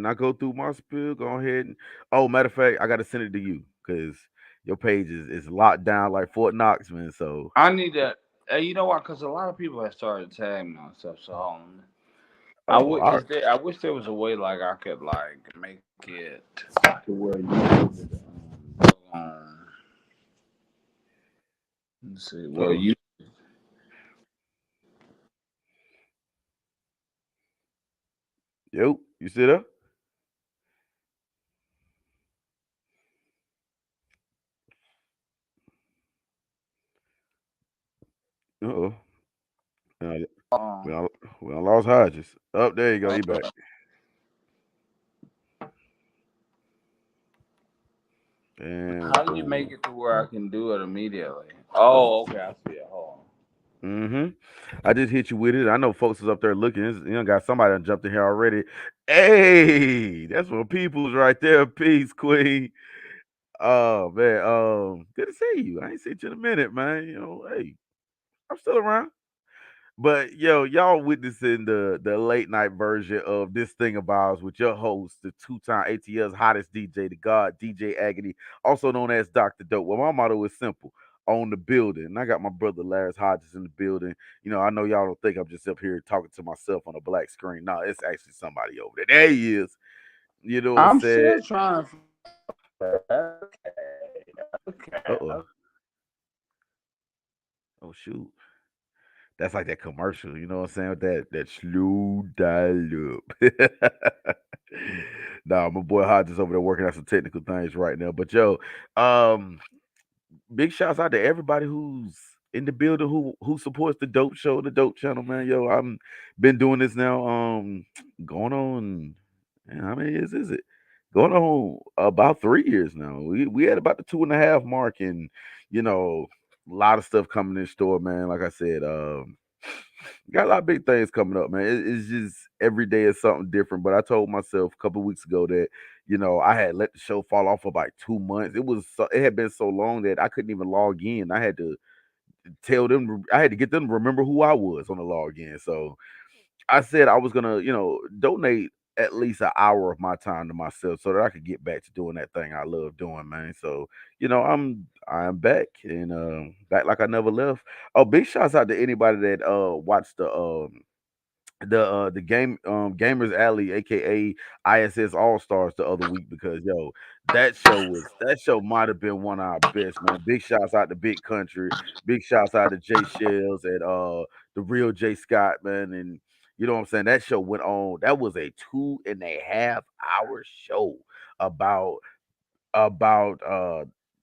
I go through my spill, go ahead and oh, matter of fact, I gotta send it to you because your page is locked down like Fort Knox, man. So I need to. You know what? Because a lot of people have started tagging me on stuff. So I oh, would. all right. Is there? I wish there was a way like I could like make it to where you could go on. Let's see. Well, Uh-oh. you. Yo, you see there? Uh-oh. Uh, we Um, all we all lost Hodges. Up there you go. He back. uh, And how do you make boom. it to where I can do it immediately? Oh, okay. I see it. Hold Mm-hmm. I just hit you with it. I know folks is up there looking. You know, got somebody that jumped in here already. Hey, that's what people's right there. Peace, Queen. Oh man, good to see you. I ain't seen you in a minute, man. You know, hey, I'm still around. But yo, y'all witnessing the late night version of this thing of ours with your host, the two-time ATL's hottest DJ, the God DJ Agony, also known as Dr. Dope. Well, my motto is simple: on the building. And I got my brother Laris Hodges in the building. You know, I know y'all don't think I'm just up here talking to myself on a black screen. No, it's actually somebody over there. There he is. You know what I'm on. I'm saying? still trying to find it. Okay. Okay. Uh oh. Oh shoot. That's like that commercial, you know what I'm saying? With that slow dial up. Nah, my boy Hodges over there working out some technical things right now. But yo, um, big shouts out to everybody who's in the building who supports the dope show, the dope channel, man. Yo, I'm been doing this now, going on, man, how many years is it? Going on about 3 years now. We had about the 2.5 mark, and you know, a lot of stuff coming in store, man. Like I said, got a lot of big things coming up, man. It's just every day is something different. But I told myself a couple weeks ago that I had let the show fall off for like 2 months. It had been so long that I couldn't even log in. I had to tell them, I had to get them to remember who I was on the login. So I said I was gonna, donate at least an hour of my time to myself so that I could get back to doing that thing I love doing, man. So, I'm back and back like I never left. Oh, big shouts out to anybody that watched the Gamers Alley, aka ISS All Stars, the other week because that show might have been one of our best, man. Big shouts out to Big Country, big shouts out to Jay Shells and the real Jay Scott, man. And you know what I'm saying? That show went on. That was a 2.5 hour show about about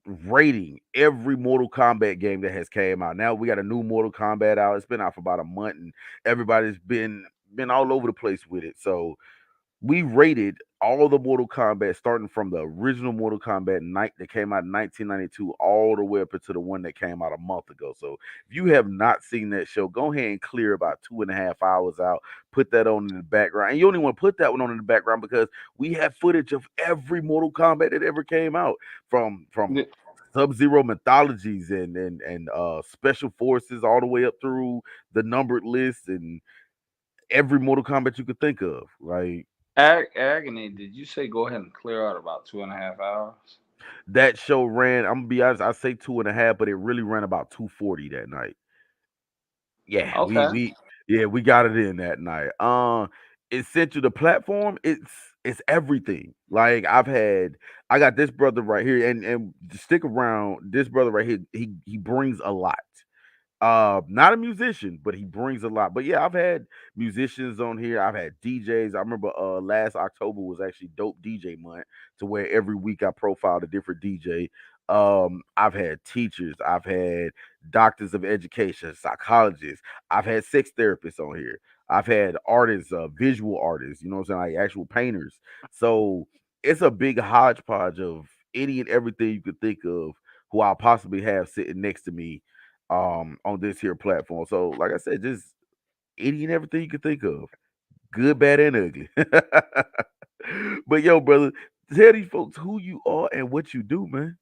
rating every Mortal Kombat game that has came out. Now we got a new Mortal Kombat out. It's been out for about a month, and everybody's been all over the place with it. So we rated all the Mortal Kombat starting from the original Mortal Kombat night that came out in 1992 all the way up into the one that came out a month ago. So if you have not seen that show, go ahead and clear about 2.5 hours out, put that on in the background. And you only want to put that one on in the background because we have footage of every Mortal Kombat that ever came out from on. Sub-Zero mythologies and special forces all the way up through the numbered list and every Mortal Kombat you could think of. Like Agony, did you say go ahead and clear out about 2.5 hours? that show ran. I'm gonna be honest. I say 2.5, but it really ran about 240 that night. Yeah, we Okay. we yeah we got it in that night. Essential the platform. It's everything. Like I got this brother right here, and stick around. This brother right here, he brings a lot. Not a musician, but he brings a lot. But yeah, I've had musicians on here. I've had DJs. I remember last October was actually dope DJ month to where every week I profiled a different DJ. I've had teachers, I've had doctors of education, psychologists, I've had sex therapists on here. I've had artists, visual artists, you know what I'm saying, like actual painters. So it's a big hodgepodge of any and everything you could think of who I'll possibly have sitting next to me on this here platform. So like I said, just any and everything you can think of. Good, bad, and ugly. But yo, brother, tell these folks who you are and what you do, man.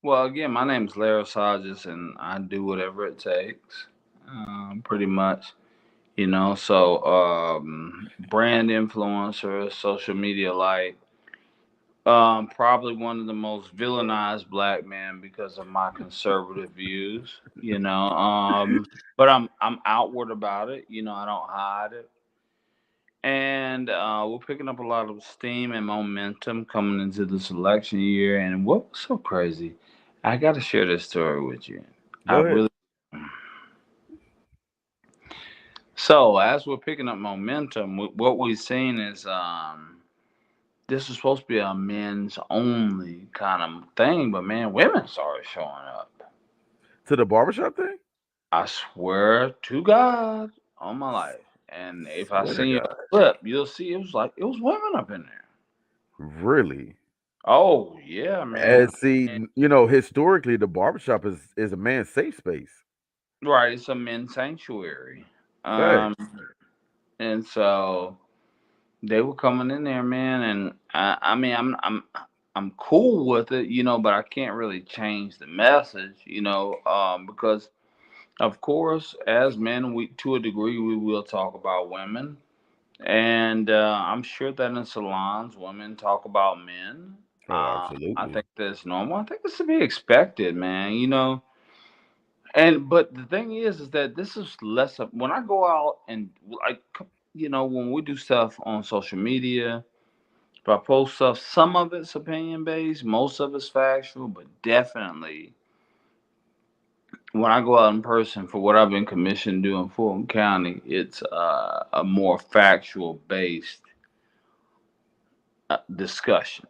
Well, again, my name is Laris Hodges, and I do whatever it takes, pretty much. So brand influencers, social media, like probably one of the most villainized black men because of my conservative views. But I'm outward about it. I don't hide it. And we're picking up a lot of steam and momentum coming into this election year. And what was so crazy? I got to share this story with you. I Go ahead. really. So as we're picking up momentum, what we've seen is this is supposed to be a men's only kind of thing, but man, women started showing up. To the barbershop thing? I swear to God on my life. And if I Swear to send you a God. clip, you'll see it was women up in there. Really? Oh yeah, And man. see, historically, the barbershop is a man's safe space. Right, it's a men's sanctuary. Um, Facts. and so they were coming in there, man, and I mean, I'm cool with it, but I can't really change the message, because of course, as men, we to a degree we will talk about women, and I'm sure that in salons, women talk about men. Oh, I absolutely. think that's normal. I think it's to be expected, man. And but the thing is that this is less of when I go out and like when we do stuff on social media. If I post stuff, some of it's opinion based, most of it's factual, but definitely when I go out in person for what I've been commissioned to do in Fulton County, it's a more factual based discussion,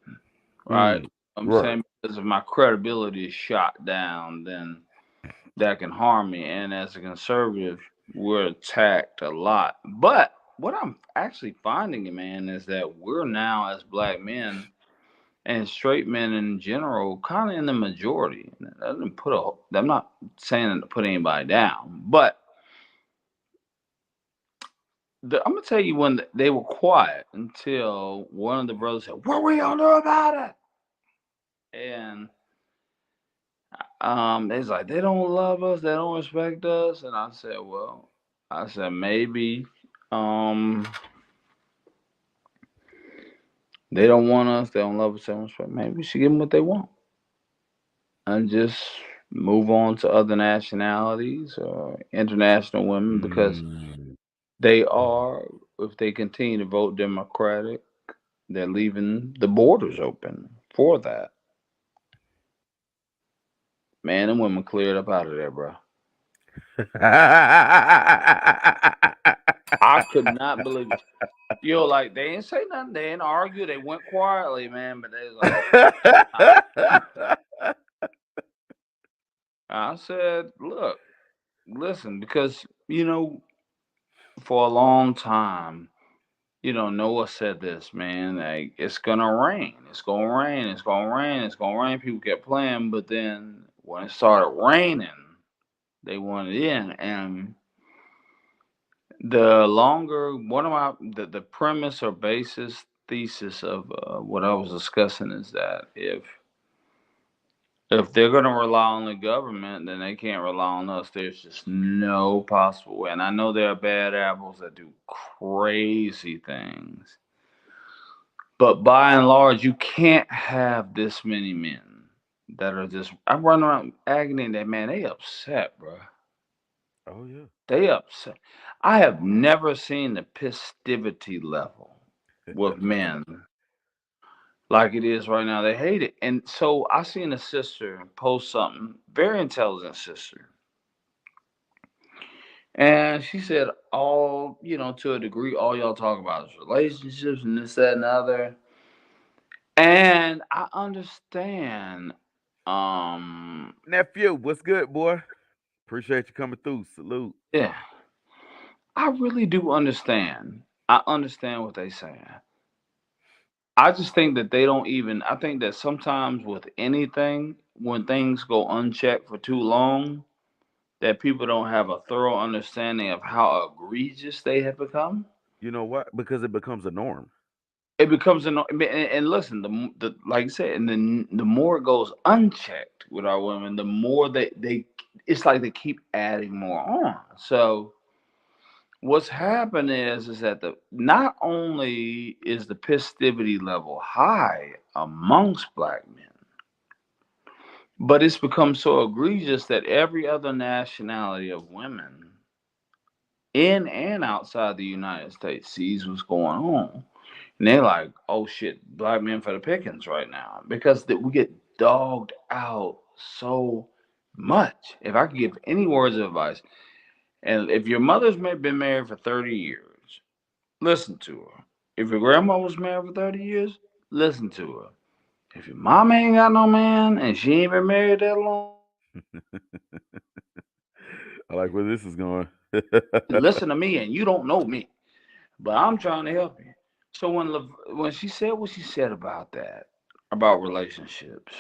right? Mm, I'm right. saying because if my credibility is shot down, then that can harm me. And as a conservative, we're attacked a lot. But what I'm actually finding, man, is that we're now as black men and straight men in general, kind of in the majority. That doesn't put a. I'm not saying to put anybody down, but I'm gonna tell you when they were quiet until one of the brothers said, "What we gonna do about it?" And it's like they don't love us, they don't respect us, and I said, "Well, I said maybe um they don't want us, they don't love us, they don't respect. Maybe we should give them what they want and just move on to other nationalities or international women because." Mm. They are, if they continue to vote Democratic, they're leaving the borders open for that. Man and women cleared up out of there, bro. I could not believe it. Like they ain't say nothing, they ain't argue, they went quietly, man. But they was like, okay. I, I said, look, listen, because for a long time, Noah said this, man. Like it's gonna rain. It's gonna rain. It's gonna rain. It's gonna rain. People kept playing, but then when it started raining, they wanted in. And the longer one of the premise or basis thesis of what I was discussing is that if they're gonna rely on the government, then they can't rely on us. There's just no possible way. And I know there are bad apples that do crazy things. But by and large, you can't have this many men that are just. I run around Agony that man. They upset, bro. Oh yeah. They upset. I have never seen the festivity level with men like it is right now. They hate it, and so I seen a sister post something. Very intelligent sister, and she said, "All to a degree, all y'all talk about is relationships and this, that, and the other." And I understand. Nephew, what's good, boy? Appreciate you coming through. Salute. Yeah, I really do understand. I understand what they saying. I just think that they don't even. I think that sometimes with anything, when things go unchecked for too long, that people don't have a thorough understanding of how egregious they have become. You know what? Because it becomes a norm. It becomes an and listen, the like I said, and then the more it goes unchecked with our women, the more they it's like they keep adding more on. So what's happened is that the not only is the festivity level high amongst black men, but it's become so egregious that every other nationality of women in and outside the United States sees what's going on. And they're like, oh shit, black men for the pickings right now. Because we get dogged out so much. If I could give any words of advice, and if your mother's been married for 30 years, listen to her. If your grandma was married for 30 years, listen to her. If your mom ain't got no man and she ain't been married that long, I like where this is going. listen to me and you don't know me. But I'm trying to help you. So when she said what she said about that, about relationships,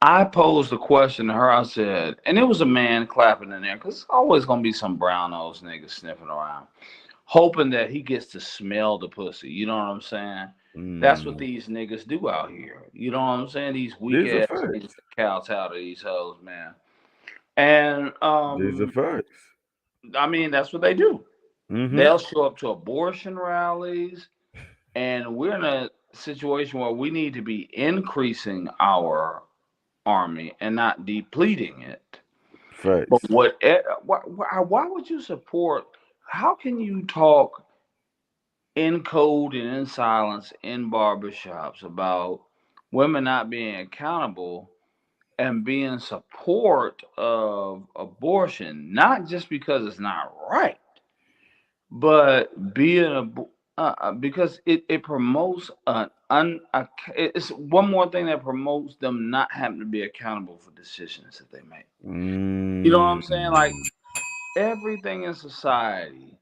I posed a question to her. I said, and it was a man clapping in there, because it's always gonna be some brown nose nigga sniffing around, hoping that he gets to smell the pussy. You know what I'm saying? That's what Mm. these niggas do out here. You know what I'm saying? These weak These are ass niggas facts. that kowtow to these hoes, man. And These are facts. I mean, that's what they do. Mm-hmm. They'll show up to abortion rallies, and we're in a situation where we need to be increasing our army and not depleting it. But Facts. why would you support? How can you talk in code and in silence in barbershops about women not being accountable and being support of abortion, not just because it's not right, but being because it promotes it's one more thing that promotes them not having to be accountable for decisions that they make. You know what I'm saying? Like Mm. everything in society,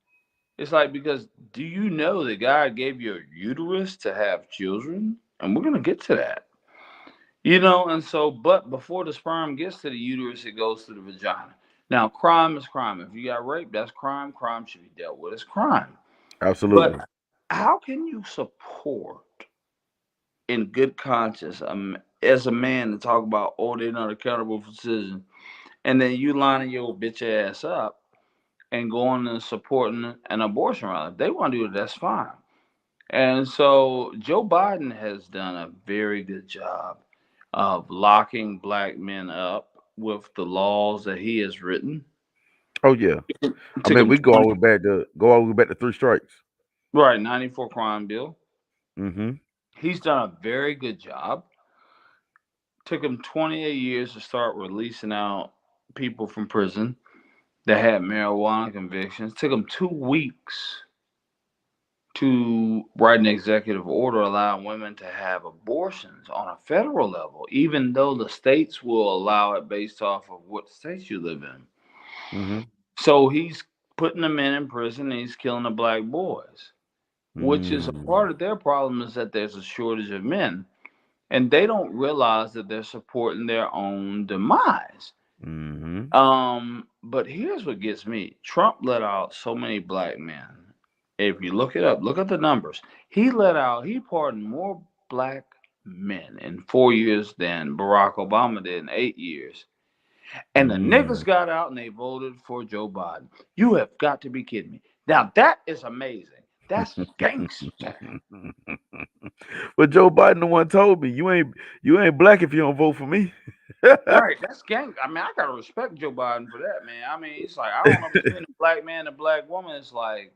it's like, because do you know that God gave you a uterus to have children? And we're gonna get to that. You know, and so, but before the sperm gets to the uterus, it goes to the vagina. Now, crime is crime. If you got raped, that's crime. Crime should be dealt with as crime. But Absolutely. how can you support in good conscience as a man to talk about, oh, they're not accountable for decisions, and then you lining your bitch ass up and going and supporting an abortion rally? If they want to do it, that's fine. And so Joe Biden has done a very good job of locking black men up with the laws that he has written. Oh yeah. It I took mean, him we 20, go all the way back to three strikes. right, 94 crime bill. Mm-hmm. He's done a very good job. Took him 28 years to start releasing out people from prison that had marijuana convictions. Took him 2 weeks to write an executive order allowing women to have abortions on a federal level, even though the states will allow it based off of what states you live in. Mm-hmm. So he's putting the men in prison and he's killing the black boys, which is a Mm. part of their problem, is that there's a shortage of men. And they don't realize that they're supporting their own demise. Mm-hmm. But here's what gets me. Trump let out so many black men. If you look it up, look at the numbers. He pardoned more black men in 4 years than Barack Obama did in 8 years. And the niggas Mm. got out and they voted for Joe Biden. You have got to be kidding me. Now that is amazing. That's gangster. But Joe Biden the one told me you ain't black if you don't vote for me. Right, that's gang. I mean, I gotta respect Joe Biden for that, man. I mean, it's like, I don't know, between a black man and a black woman, it's like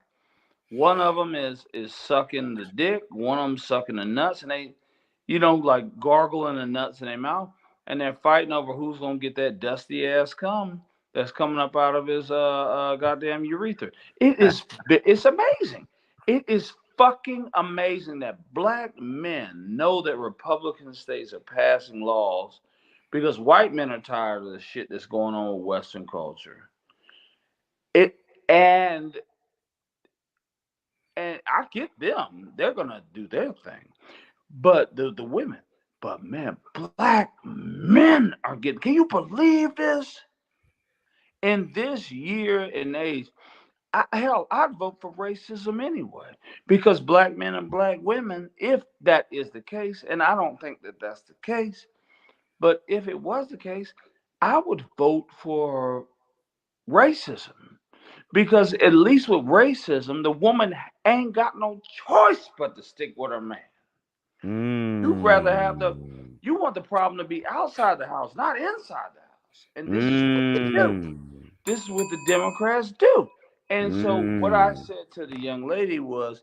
one of them is sucking the dick, one of them sucking the nuts, and they, like gargling the nuts in their mouth, and they're fighting over who's gonna get that dusty ass cum that's coming up out of his goddamn urethra. It's amazing. It is fucking amazing that black men know that Republican states are passing laws because white men are tired of the shit that's going on with Western culture. It and and I get them; they're gonna do their thing. But the women, but man, black men are getting. Can you believe this? In this year and age, hell, I'd vote for racism anyway, because black men and black women, if that is the case, and I don't think that that's the case, but if it was the case, I would vote for racism, Because at least with racism, the woman ain't got no choice but to stick with her man. You'd rather have Mm. you want the problem to be outside the house, not inside the house. And this is what they do. Mm. This is what the Democrats do. And so what I Mm. said to the young lady was,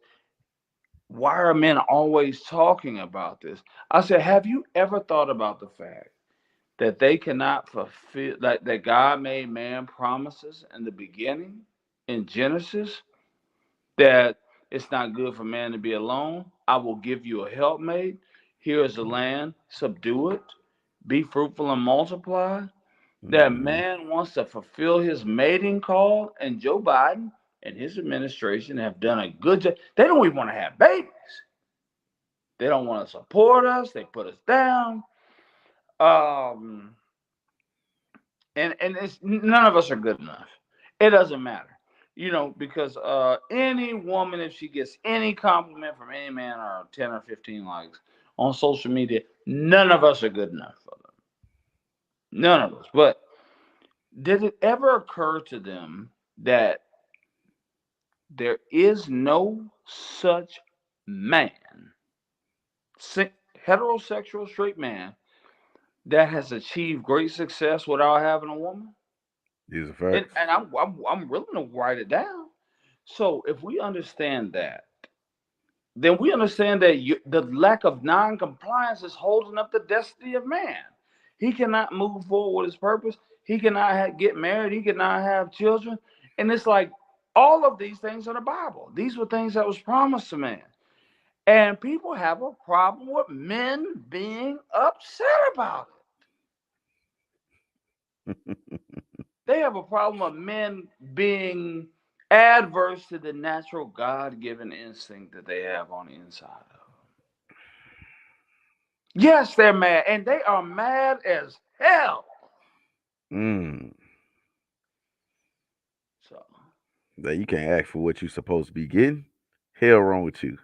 why are men always talking about this? I said, have you ever thought about the fact that they cannot fulfill that God made man promises in the beginning in Genesis that it's not good for man to be alone. I will give you a helpmate. Here is the land, subdue it, be fruitful and multiply. That Mhm. man wants to fulfill his mating call, and Joe Biden and his administration have done a good job. They don't even want to have babies. They don't want to support us. They put us down. Um, and it's none of us are good enough. It doesn't matter, because any woman, if she gets any compliment from any man or 10 or 15 likes on social media, none of us are good enough for them. None of us. But did it ever occur to them that there is no such man, heterosexual straight man, that has achieved great success without having a woman? These are And facts. and I'm willing to write it down. So if we understand that, then we understand that the lack of non-compliance is holding up the destiny of man. He cannot move forward with his purpose. He cannot get married. He cannot have children. And it's like all of these things are the Bible. These were things that was promised to man. And people have a problem with men being upset about it. They have a problem of men being adverse to the natural God given instinct that they have on the inside of them. Yes, they're mad, and they are mad as hell. Mm. So That you can't ask for what you're supposed to be getting. Hell wrong with you.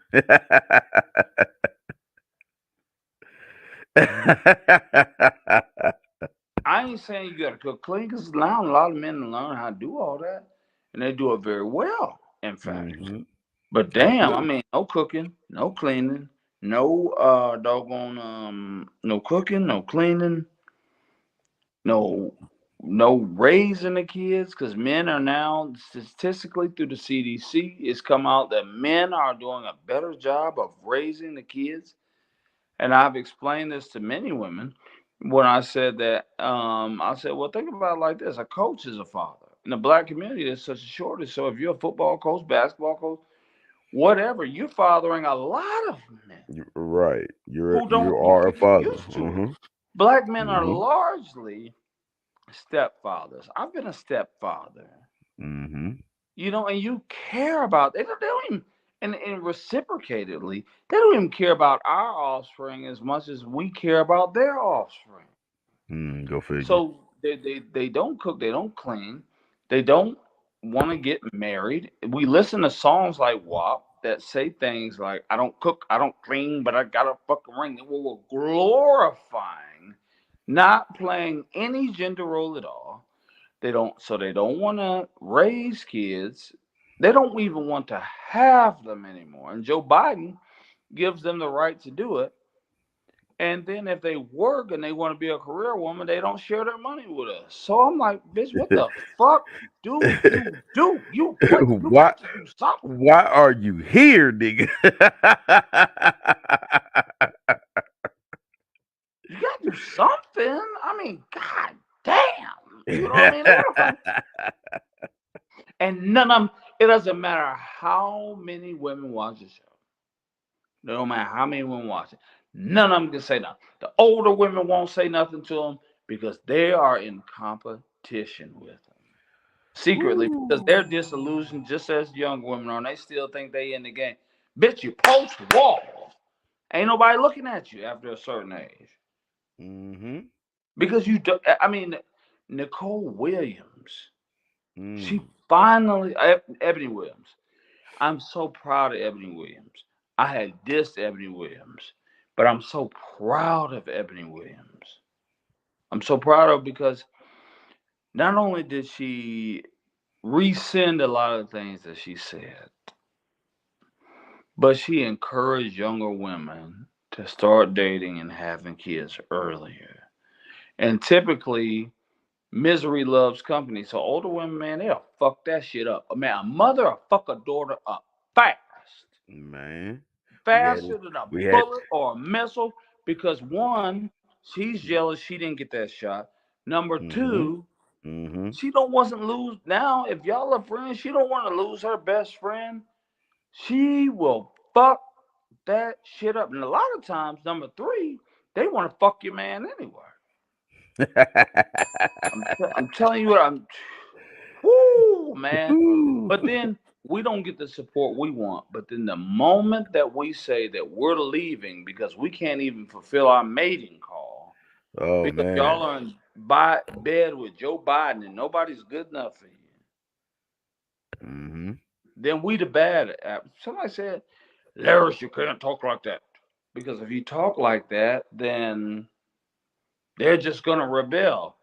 I ain't saying you gotta cook clean, because now a lot of men learn how to do all that, and they do it very well, in fact. Hmm. But They damn, I do. mean, no cooking, no cleaning, no doggone no cooking, no cleaning, no raising the kids, because men are now statistically through the CDC, it's come out that men are doing a better job of raising the kids. And I've explained this to many women when I said that. I said, well, think about it like this: a coach is a father. In the black community, there's such a shortage. So if you're a football coach, basketball coach, whatever, you're fathering a lot of men Right. who You don't used are to a get father. used to it. Hmm. Black men are Hmm. largely stepfathers. I've been a stepfather, Hmm. and you care about they don't even, and reciprocatedly, they don't even care about our offspring as much as we care about their offspring. Mm, go figure. So they don't cook, they don't clean, they don't want to get married. We listen to songs like WAP that say things like, I don't cook, I don't clean, but I got a fucking ring. We're glorifying, not playing any gender role at all. They don't want to raise kids. They don't even want to have them anymore. And Joe Biden gives them the right to do it. And then if they work and they want to be a career woman, they don't share their money with us. So I'm like, bitch, what the fuck do you do? You why got to do something. why are you here, nigga? You got to do something. I mean, god damn. You know what I mean? And none of them, it doesn't matter how many women watch the show. No matter how many women watch it. None of them can say nothing. The older women won't say nothing to them because they are in competition with them. Secretly, because they're Ooh. disillusioned just as young women are, and they still think they in the game. Bitch, you post wall. Ain't nobody looking at you after a certain age. Mhm. Because you do, I mean, Nicole Williams, she Mm. finally, Ebony Williams. I'm so proud of Ebony Williams. I had dissed Ebony Williams, but I'm so proud of Ebony Williams. I'm so proud of her because not only did she rescind a lot of things that she said, but she encouraged younger women to start dating and having kids earlier. And typically, misery loves company. So older women, man, they'll fuck that shit up. Man, a mother will fuck a daughter up fast, Man, we had faster it. than a We had. bullet or a missile. Because one, she's jealous she didn't get that shot. Number Mhm. two, Mhm. she don't wasn't lose now. If y'all are friends, she don't want to lose her best friend. She will fuck that shit up. And a lot of times, number three, they want to fuck your man anyway. I'm telling you what I'm. Whoo, man. Ooh. But then we don't get the support we want. But then the moment that we say that we're leaving because we can't even fulfill our mating call Oh because man. y'all are in bed with Joe Biden and nobody's good enough for you, Mhm. then we the bad. Somebody said, Laris, you can't talk like that. Because if you talk like that, then they're just going to rebel.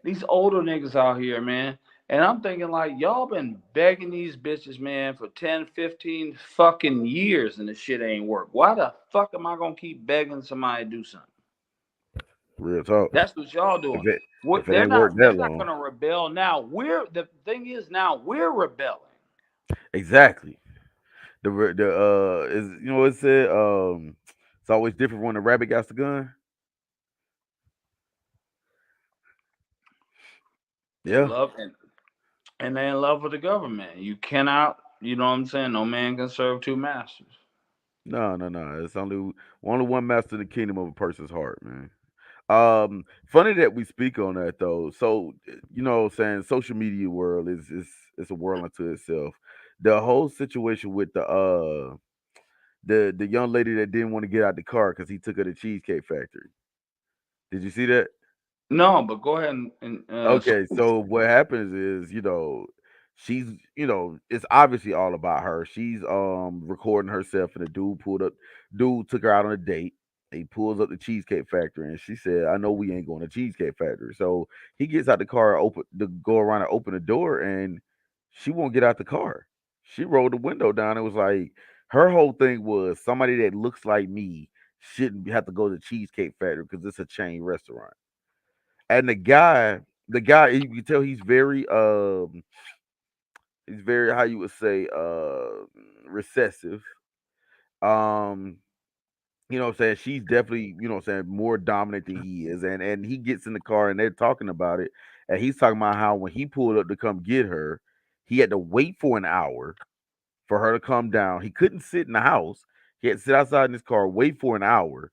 These older niggas out here, man. And I'm thinking, like, y'all been begging these bitches, man, for 10, 15 fucking years and this shit ain't work. Why the fuck am I going to keep begging somebody to do something? Real talk. That's what y'all If doing. it if What it they're ain't worked not they're that not long. going to rebel now. The thing is now we're rebelling. Exactly. The is what it said. It's always different when the rabbit got the gun. They Yeah. love and they in love with the government. You cannot, you know what I'm saying? No man can serve two masters. No, no, no. It's only one master in the kingdom of a person's heart, man. Funny that we speak on that though. So what I'm saying, social media world is it's a world unto itself. The whole situation with the young lady that didn't want to get out the car because he took her to Cheesecake Factory. Did you see that? No, but go ahead Okay, so what happens is, she's, it's obviously all about her. She's recording herself and the dude took her out on a date. He pulls up the Cheesecake Factory and she said, I know we ain't going to Cheesecake Factory. So he gets out the car, open to go around and open the door, and she won't get out the car. She rolled the window down. It was like her whole thing was somebody that looks like me shouldn't have to go to Cheesecake Factory because it's a chain restaurant. And the guy, you can tell he's very how you would say recessive. Um, what I'm saying? She's definitely, what I'm saying, more dominant than he is. And he gets in the car and they're talking about it. And he's talking about how when he pulled up to come get her, he had to wait for an hour for her to come down. He couldn't sit in the house. He had to sit outside in his car, wait for an hour.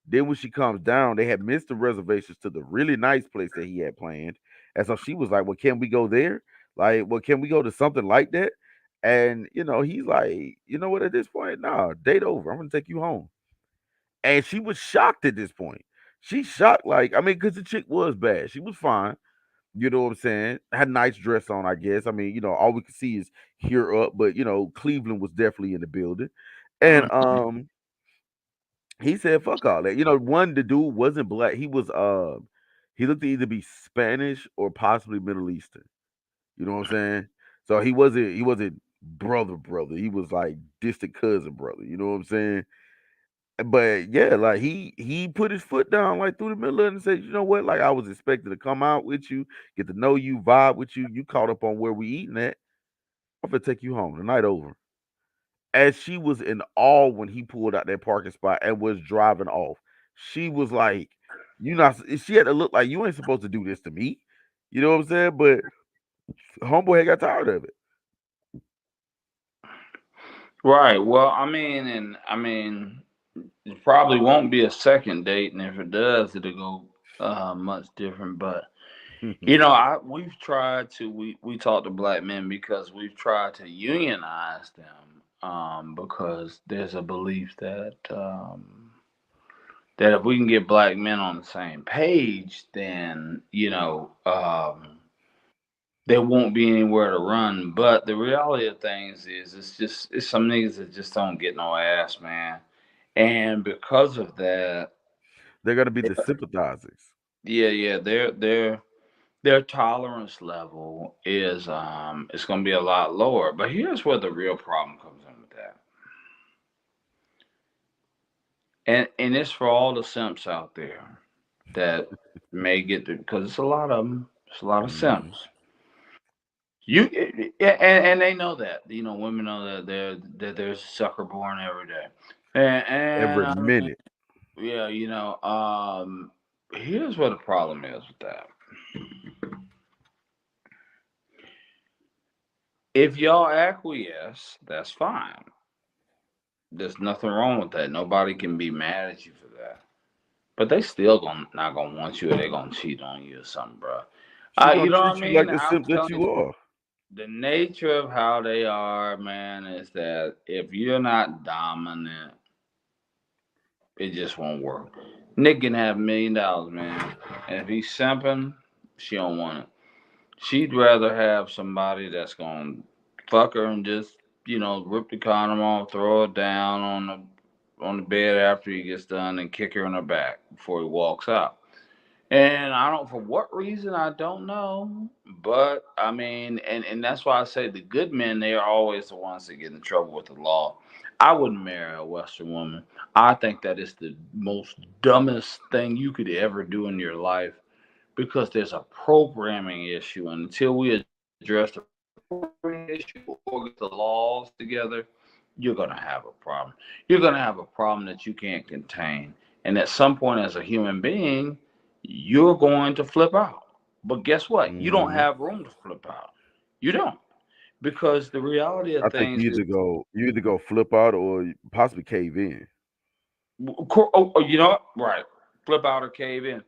Then when she comes down, they had missed the reservations to the really nice place that he had planned. And so she was like, well, can we go there? Like, well, can we go to something like that? And he's like, you know what, at this point, nah, date over. I'm gonna take you home. And she was shocked at this point. She's shocked, like, I mean, because the chick was bad. She was fine. You know what I'm saying? Had a nice dress on, I guess. I mean, all we could see is here up, but Cleveland was definitely in the building. And Mhm. he said, "Fuck all that." The dude wasn't black. He looked to either be Spanish or possibly Middle Eastern. You know what I'm saying? So he wasn't brother. He was like distant cousin brother. You know what I'm saying? But yeah, like he put his foot down like through the middle of it and said, "You know what? Like I was expecting to come out with you, get to know you, vibe with you. You caught up on where we eating at. I'm gonna take you home. The night over." And she was in awe when he pulled out that parking spot and was driving off. She was like, "You not?" She had to look like you ain't supposed to do this to me. You know what I'm saying? But homeboy had got tired of it. Right. Well, I mean, it probably won't be a second date, and if it does, it'll go much different. But we've tried to we talk to black men because we've tried to unionize them because there's a belief that if we can get black men on the same page, then there won't be anywhere to run. But the reality of things is, it's some niggas that just don't get no ass, man. And because of that, They're gonna be the sympathizers. yeah, yeah, their tolerance level is it's going to be a lot lower. But here's where the real problem comes in with that, and it's for all the simps out there that may get the, because it's a lot of them. It's a lot of Hmm. simps. And they know that, women know that there's a sucker born every day, and Every I mean, minute. yeah, here's what the problem is with that. If y'all acquiesce, that's fine. There's nothing wrong with that. Nobody can be mad at you for that. But they still not gonna want you, or they gonna cheat on you or something, bro. She You gonna know what I treat you like mean? the I'm simp that telling you, you are. the nature of how they are, man, is that if you're not dominant, it just won't work. Nick can have $1 million, man, and if he's simping, she don't want it. She'd rather have somebody that's gonna fuck her and just, rip the condom off, throw it down on the bed after he gets done, and kick her in her back before he walks out. And I don't, for what reason, I don't know. But I mean, and that's why I say the good men, they are always the ones that get in trouble with the law. I wouldn't marry a Western woman. I think that is the most dumbest thing you could ever do in your life, because there's a programming issue. And until we address the programming issue or get the laws together, you're going to have a problem. You're going to have a problem that you can't contain. And at some point, as a human being, you're going to flip out. But guess what? You don't Hmm. have room to flip out. You don't. Because the reality I of think things is, you either go flip out or possibly cave in. you know what? Right. Flip out or cave in.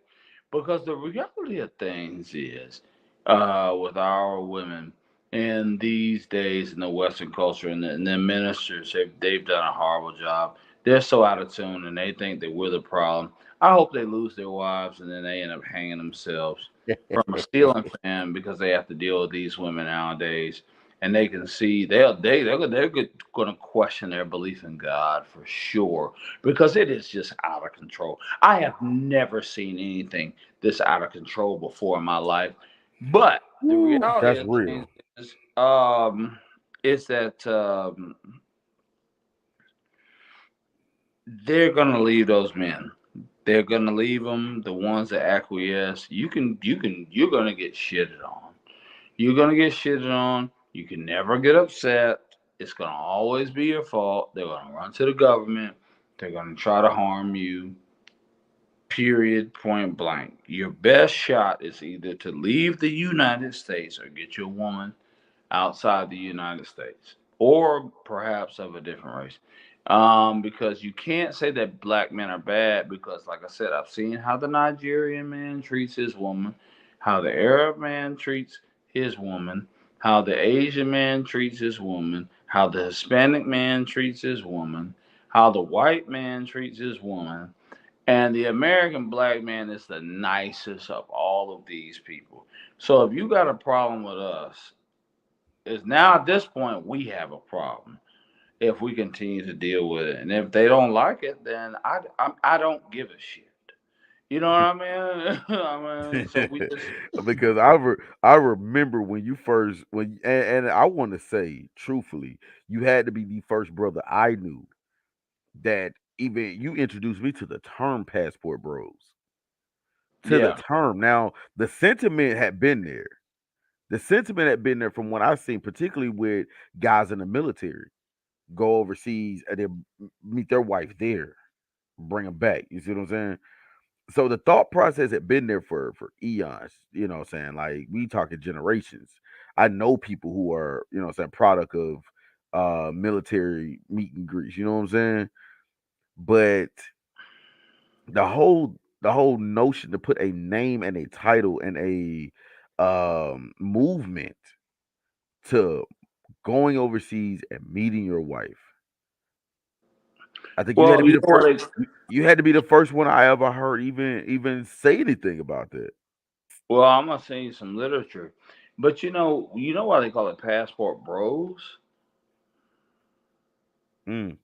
Because the reality of things is, with our women in these days in the Western culture, and the ministers, they've done a horrible job. They're so out of tune, and they think that we're the problem. I hope they lose their wives and then they end up hanging themselves from a ceiling fan, because they have to deal with these women nowadays. And they can see they're going to question their belief in God for sure, because it is just out of control. I have never seen anything this out of control before in my life. But the Woo, reality that's of things real. is that they're gonna leave those men. They're gonna leave them. The ones that acquiesce, you're gonna get shitted on. You're gonna get shitted on. You can never get upset. It's gonna always be your fault. They're gonna run to the government. They're gonna try to harm you. Period, point blank. Your best shot is either to leave the United States or get your woman outside the United States, or perhaps of a different race. Because you can't say that black men are bad, because, like I said, I've seen how the Nigerian man treats his woman, how the Arab man treats his woman, how the Asian man treats his woman, how the Hispanic man treats his woman, how the white man treats his woman, and the American black man is the nicest of all of these people. So if you got a problem with us, is now at this point we have a problem if we continue to deal with it. And if they don't like it, then I don't give a shit. You know what I mean? I mean, so we just, Because I remember when you first and I want to say truthfully, you had to be the first brother I knew that even you introduced me to the term passport bros. To the yeah, term. Now, the sentiment had been there. The sentiment had been there from what I've seen, particularly with guys in the military go overseas and then meet their wife there, bring them back. You see what I'm saying? So the thought process had been there for eons. You know what I'm saying? Like we talking generations. I know people who are what I'm saying product of military meet and greets. You know what I'm saying? But the whole notion to put a name and a title and a movement to going overseas and meeting your wife. I think you had to well, be you the know what first. they, You had to be the first one I ever heard even say anything about that. well, I'm gonna send you some literature, but you know why they call it passport bros? Mm,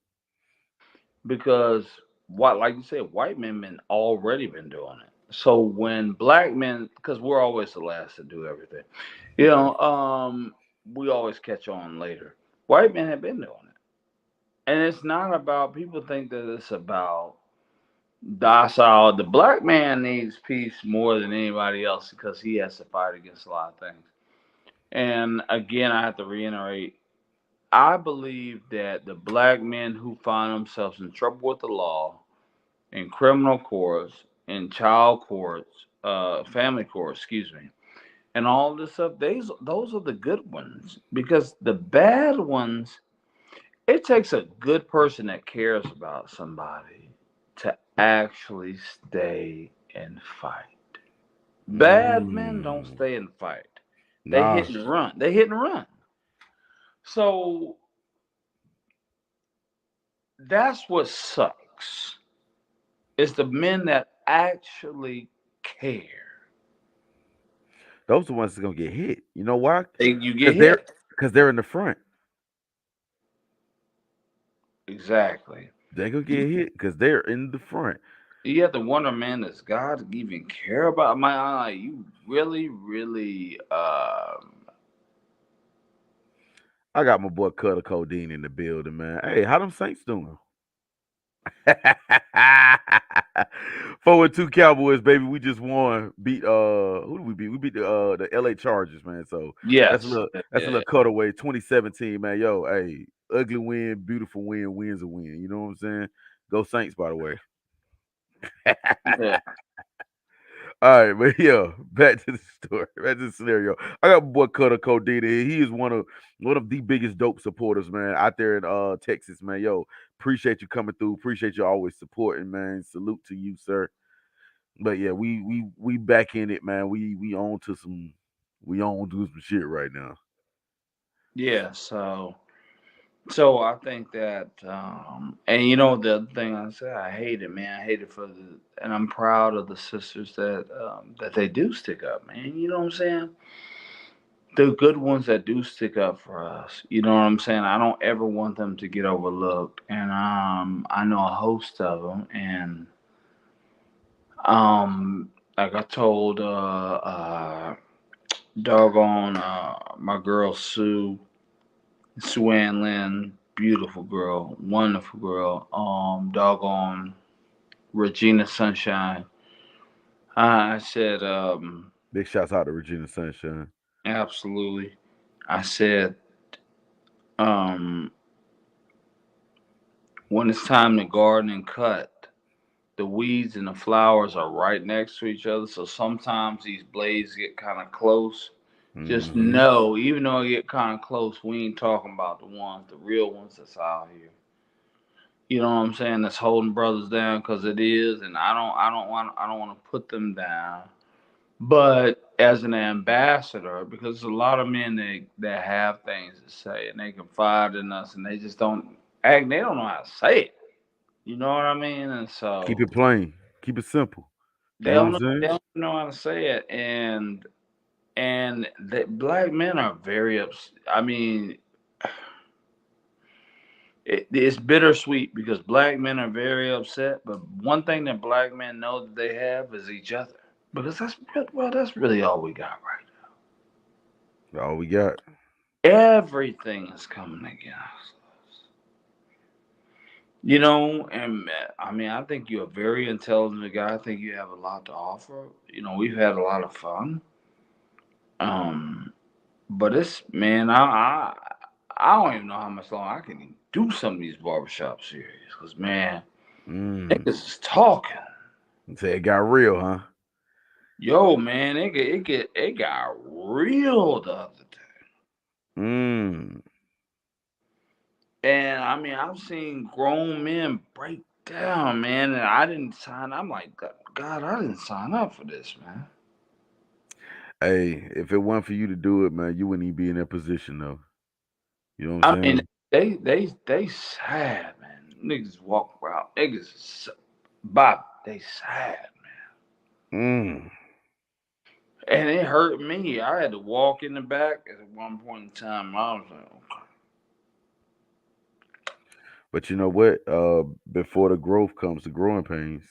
Because, what, like you said, white men been already been doing it. So when black men, because we're always the last to do everything, you know, we always catch on later. White men have been doing it, and it's not about. People think that it's about docile. The black man needs peace more than anybody else because he has to fight against a lot of things. And again, I have to reiterate. I believe that the black men who find themselves in trouble with the law, in criminal courts, in child courts, family courts, excuse me, and all this stuff, those are the good ones. Because the bad ones, it takes a good person that cares about somebody to actually stay and fight. Bad men don't Mm. stay and fight. They Nah, hit and run. They hit and run. So that's what sucks. It's the men that actually care. those are the ones that's gonna get hit. You know why? You get Because they're hit. because they're in the front. Exactly. They're gonna You, get hit because they're in the front. you have to wonder, man, does God even care about my eye? You really, really, I got my boy Cutter Codeine in the building, man. Hey, how them Saints doing? 4-2 Cowboys, baby. We just won. Beat who did we beat? We beat the LA Chargers, man. So yes. that's a little cutaway. 2017, man. Yo, hey, ugly win, beautiful win, wins a win. You know what I'm saying? Go Saints, by the way. Yeah. All right, but yeah, back to the story, back to the scenario. I got my boy Cutter Codeine here. He is one of the biggest dope supporters, man, out there in Texas, man. Yo, appreciate you coming through. Appreciate you always supporting, man. Salute to you, sir. But yeah, we back in it, man. We on to some shit right now. Yeah. So I think that, and you know the other thing I said, I hate it, man. I hate it for the, and I'm proud of the sisters that they do stick up, man. You know what I'm saying? The good ones that do stick up for us. You know what I'm saying? I don't ever want them to get overlooked, and I know a host of them, and like I told doggone my girl Sue Ann Lynn, beautiful girl, wonderful girl. Doggone Regina Sunshine. I said, Big shouts out to Regina Sunshine. absolutely. I said, um, when it's time to garden and cut, the weeds and the flowers are right next to each other. So sometimes these blades get kind of close. Just Mm-hmm. know, even though they get kind of close, we ain't talking about the real ones that's out here. You know what I'm saying? That's holding brothers down because it is, and I don't want to put them down. But as an ambassador, because there's a lot of men that have things to say and they confide in us, and they just don't act. They don't know how to say it. You know what I mean? And Keep so it plain. Keep it simple. You know what I'm they saying? don't know how to say it, and the black men are very I mean, it's bittersweet because black men are very upset. But one thing that black men know that they have is each other. Because that's really all we got right All we got. now. Everything is coming against us. You know, and I mean, I think you're a very intelligent guy. I think you have a lot to offer. You know, we've had a lot of fun. Um, but it's man, I don't even know how much longer I can even do some of these barbershop series. Cause man, Mm. niggas is talking. Say it got real, huh? Yo, man, it got real the other day. Mm. And I mean, I've seen grown men break down, man, and I didn't sign. I'm like, God, I didn't sign up for this, man. Hey, if it weren't for you to do it, man, you wouldn't even be in that position though. You know what I I'm mean, saying? they sad, man. Niggas walk around, Bob, they sad, Mm. and it hurt me. I had to walk in the back at one point in time. I was like, But you know what? Before the growth comes the growing pains.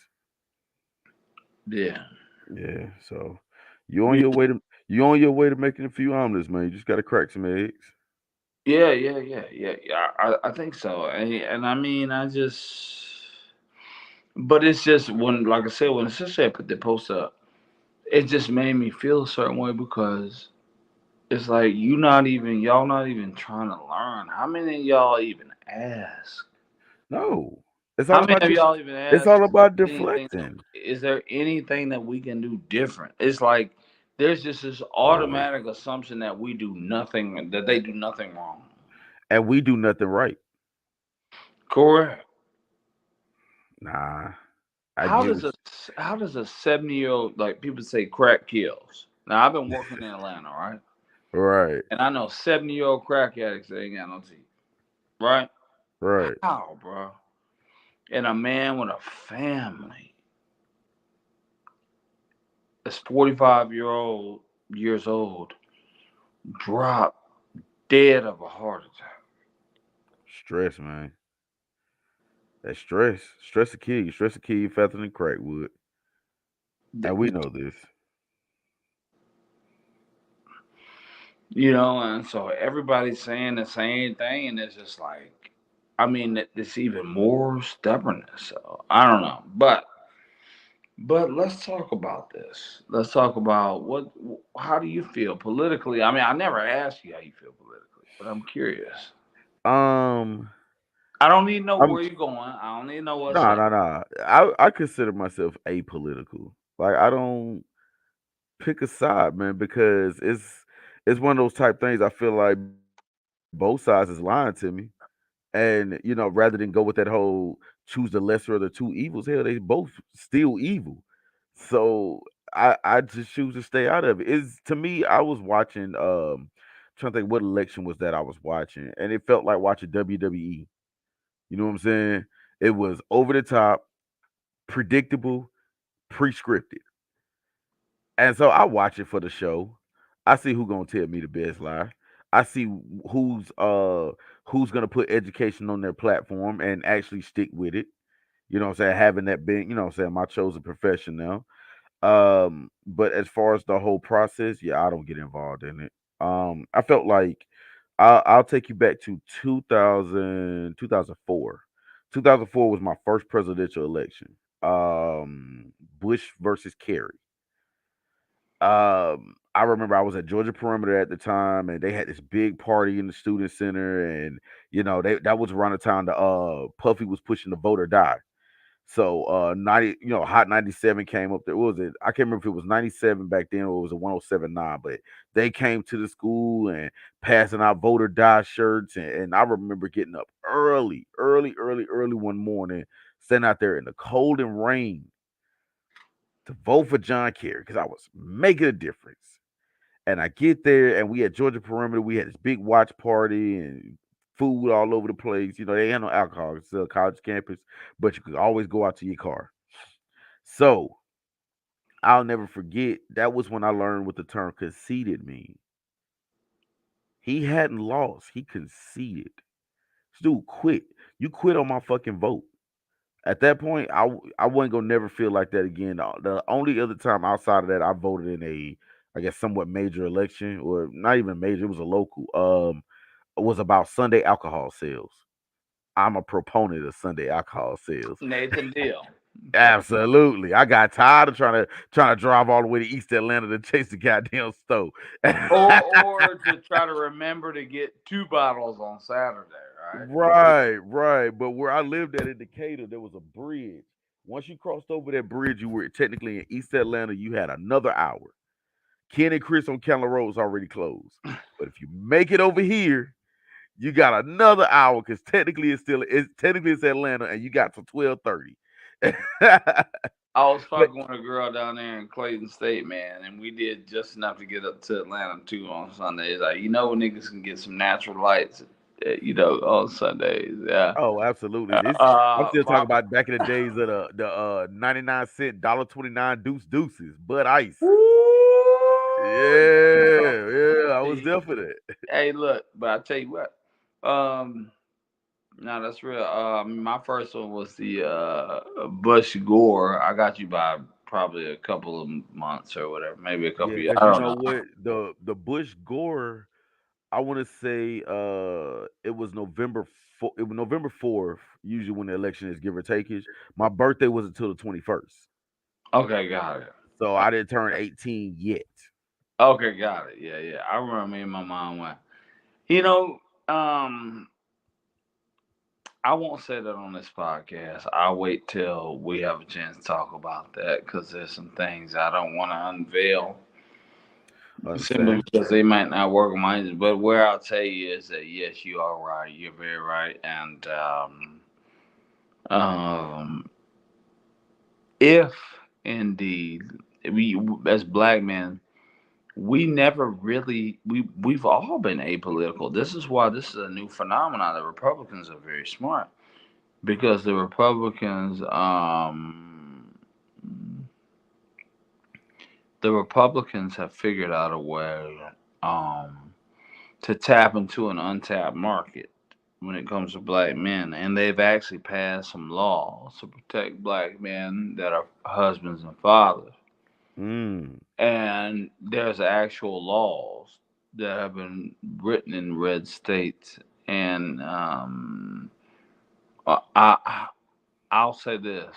yeah. Yeah. So you on your way to making a few omelets, man. You just gotta crack some eggs. Yeah. I think so. And I mean, but it's just when, like I said, when the sister put the post up, it just made me feel a certain way because it's like y'all not even trying to learn. How many of y'all even ask? No. It's How all many about of def- y'all even it's ask? all about Anything? deflecting. Is there anything that we can do different? It's like there's just this Always. automatic assumption that we do nothing, that they do nothing wrong. And we do nothing right. Correct. Nah. I How get does what a 70-year-old, like people say crack kills? Now I've been working in Atlanta, right? right. And I know 70-year-old crack addicts that ain't got no teeth, right? Right. How, bro? And a man with a family that's 45 years old dropped dead of a heart attack. Stress, man. That stress. Stress a kid. Stress a kid faster than crack would. And we know this. And so everybody's saying the same thing, and it's just like, I mean, it's even more stubbornness. So I don't know, but let's talk about this. Let's talk about how do you feel politically? I mean, I never asked you how you feel politically, but I'm curious. Um I don't need to know I'm where you're going. I don't need to know what nah side. nah nah. I consider myself apolitical. Like I don't pick a side, man, because it's one of those type things I feel like both sides is lying to me. And rather than go with that whole choose the lesser of the two evils, hell, they both still evil. So I just choose to stay out of it. Is to me, I was watching trying to think what election was that I was watching, and it felt like watching WWE. You know what I'm saying? It was over the top, predictable, pre-scripted. And so I watch it for the show. I see who gonna tell me the best lie. I see who's gonna put education on their platform and actually stick with it. You know what I'm saying? Having that being, you know what I'm saying, my chosen profession now. But as far as the whole process, yeah, I don't get involved in it. I felt like I'll take you back to 2004. 2004 was my first presidential election. Bush versus Kerry. I remember I was at Georgia Perimeter at the time, and they had this big party in the student center, and that was around the time the Puffy was pushing the vote or die. So 90, Hot 97 came up there. What was it? I can't remember if it was 97 back then or it was a 1079, but they came to the school and passing out vote or die shirts. And I remember getting up early one morning, standing out there in the cold and rain to vote for John Kerry because I was making a difference. And I get there, and we at Georgia Perimeter. We had this big watch party and food all over the place. They had no alcohol. It's a college campus, but you could always go out to your car. So I'll never forget. That was when I learned what the term conceded means. He hadn't lost. He conceded. This dude quit. You quit on my fucking vote. At that point, I wasn't gonna never feel like that again. The only other time outside of that, I voted in a, I guess, somewhat major election, or not even major. It was a local. Was about Sunday alcohol sales. I'm a proponent of Sunday alcohol sales. Nathan Deal. Okay. Absolutely. I got tired of trying to drive all the way to East Atlanta to chase the goddamn stove. Or to try to remember to get 2 bottles on Saturday, right? Right. But where I lived at in Decatur, there was a bridge. Once you crossed over that bridge, you were technically in East Atlanta. You had another hour. Ken and Chris on Candler Road is already closed. But if you make it over here, you got another hour because technically it's Atlanta and you got to 12:30. I was But fucking with a girl down there in Clayton State, man, and we did just enough to get up to Atlanta too on Sundays. Like, niggas can get some natural lights, on Sundays. Yeah. oh, absolutely. I'm still My talking about back in the days of the 99 cent $1.29 deuces, Bud Ice. Woo! Yeah, I was See, there for that. hey, look, but I tell you what, um, no, that's real. My first one was the Bush Gore. I got you by probably a couple of months or whatever, maybe a couple Yeah, of years. because I you don't know know. what? The Bush Gore, I want to say it was it was November 4th, usually when the election is give or take ish. My birthday was until the 21st. Okay, got it. So I didn't turn 18 yet. Okay, got it. Yeah, yeah. I remember me and my mom went. You know, um, I won't say that on this podcast. I'll wait till we have a chance to talk about that because there's some things I don't want to unveil simply Understand? because they might not work on mine. But where I'll tell you is that yes, you are right. You're very right. And um, if indeed we, as black men, we never really we've all been apolitical. This is why this is a new phenomenon. The Republicans are very smart because the Republicans have figured out a way um, to tap into an untapped market when it comes to black men, and they've actually passed some laws to protect black men that are husbands and fathers. Mm. And there's actual laws that have been written in red states, and I'll say this: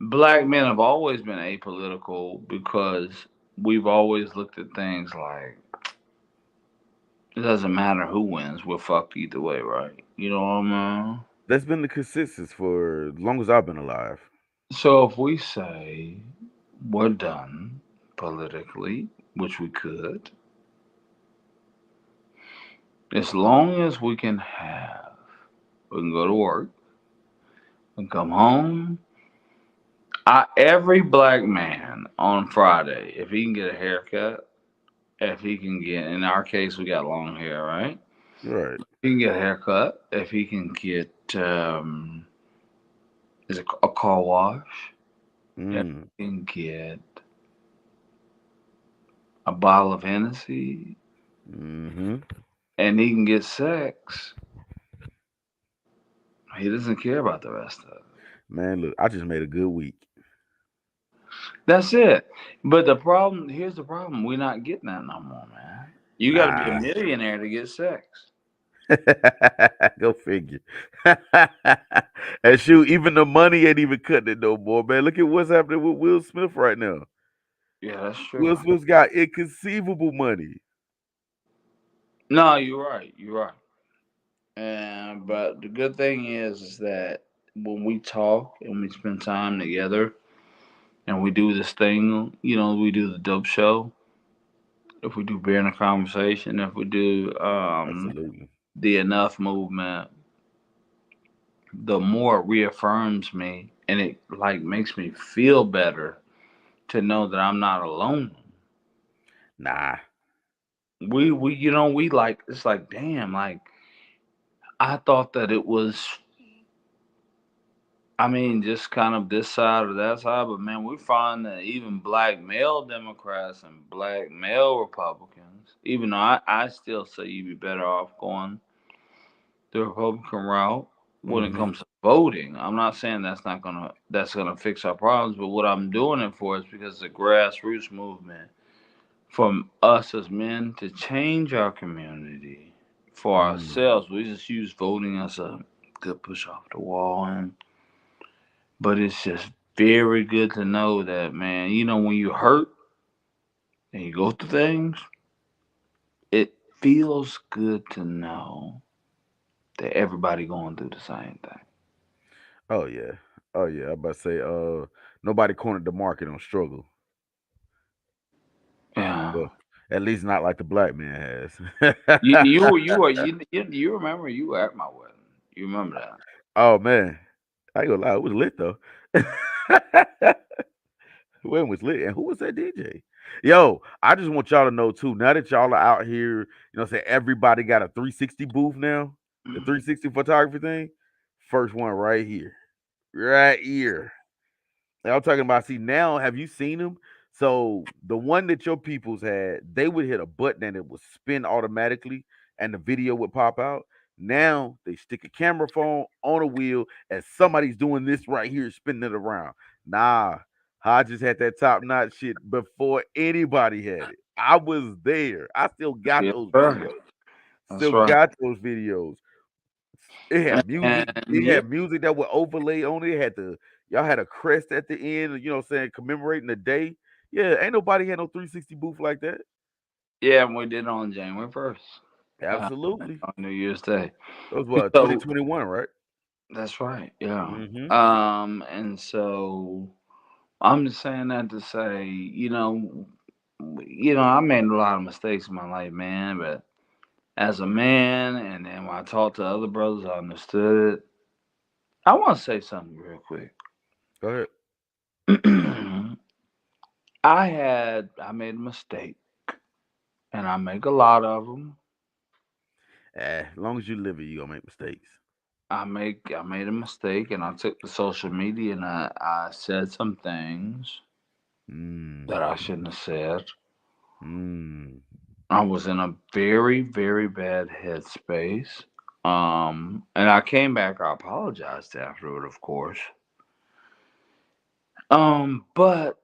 black men have always been apolitical because we've always looked at things like it doesn't matter who wins, we're fucked either way, right? You know what I mean? That's been the consensus for as long as I've been alive. So if we say we're done politically, which we could, as long as we can go to work and come home. Every black man on Friday, if he can get a haircut, if he can get, in our case, we got long hair, right? Right. He can get a haircut. If he can get, is a car wash. If Mm. he can get a bottle of Hennessy, Mm-hmm. and he can get sex, he doesn't care about the rest of it. Man, look, I just made a good week. That's it. But here's the problem: we're not getting that no more, man. You got to be a Nah. millionaire to get sex. Go figure. And shoot, even the money ain't even cutting it no more, man. Look at what's happening with Will Smith right now. Yeah, that's Will true. Smith's got inconceivable money. No, you're right. You're right. And but the good thing is that when we talk and we spend time together and we do this thing, we do the dope show. If we do beer in a conversation, if we do Absolutely. the enough movement, the more it reaffirms me and it like makes me feel better to know that I'm not alone. Nah. We like it's like damn, like I thought that it was I mean, just kind of this side or that side, but man, we find that even black male Democrats and black male Republicans, even though I still say you'd be better off going the Republican route when it Mm-hmm. comes to voting. I'm not saying that's gonna fix our problems, but what I'm doing it for is because the grassroots movement from us as men to change our community for Mm. ourselves. We just use voting as a good push off the wall, and but it's just very good to know that, man, when you hurt and you go through things, it feels good to know that everybody going through the same thing. Oh yeah. Oh yeah. I about to say, nobody cornered the market on struggle. Yeah. Well, at least not like the black man has. You remember you were at my wedding. You remember that. Oh man. I ain't gonna lie, it was lit though. When was lit, and who was that DJ? Yo, I just want y'all to know too. Now that y'all are out here, say everybody got a 360 booth now, the 360 photography thing. First one right here, right here. And I'm talking about. See now, have you seen them? So the one that your peoples had, they would hit a button and it would spin automatically, and the video would pop out. Now they stick a camera phone on a wheel and somebody's doing this right here, spinning it around. Nah, Hodges had that top notch shit before anybody had it. I was there. I still got Yeah, those right. videos. That's Still right. got those videos. It had music. And It yeah, had music that would overlay on it. It had the y'all had a crest at the end, you know what I'm saying, commemorating the day. Yeah, ain't nobody had no 360 booth like that. yeah, and we did it on January 1st, Absolutely. on New Year's Day. That was what, So 2021, right? that's right. Yeah. Mm-hmm. And so I'm just saying that to say, I made a lot of mistakes in my life, man. But as a man, and then when I talked to other brothers, I understood it. I want to say something real quick. Go ahead. I made a mistake, and I make a lot of them. As long as you live it, you gonna make mistakes. I made a mistake, and I took to social media, and I said some things that I Mm. shouldn't have said. Mm. I was in a very, very bad headspace. And I came back. I apologized after it, of course. But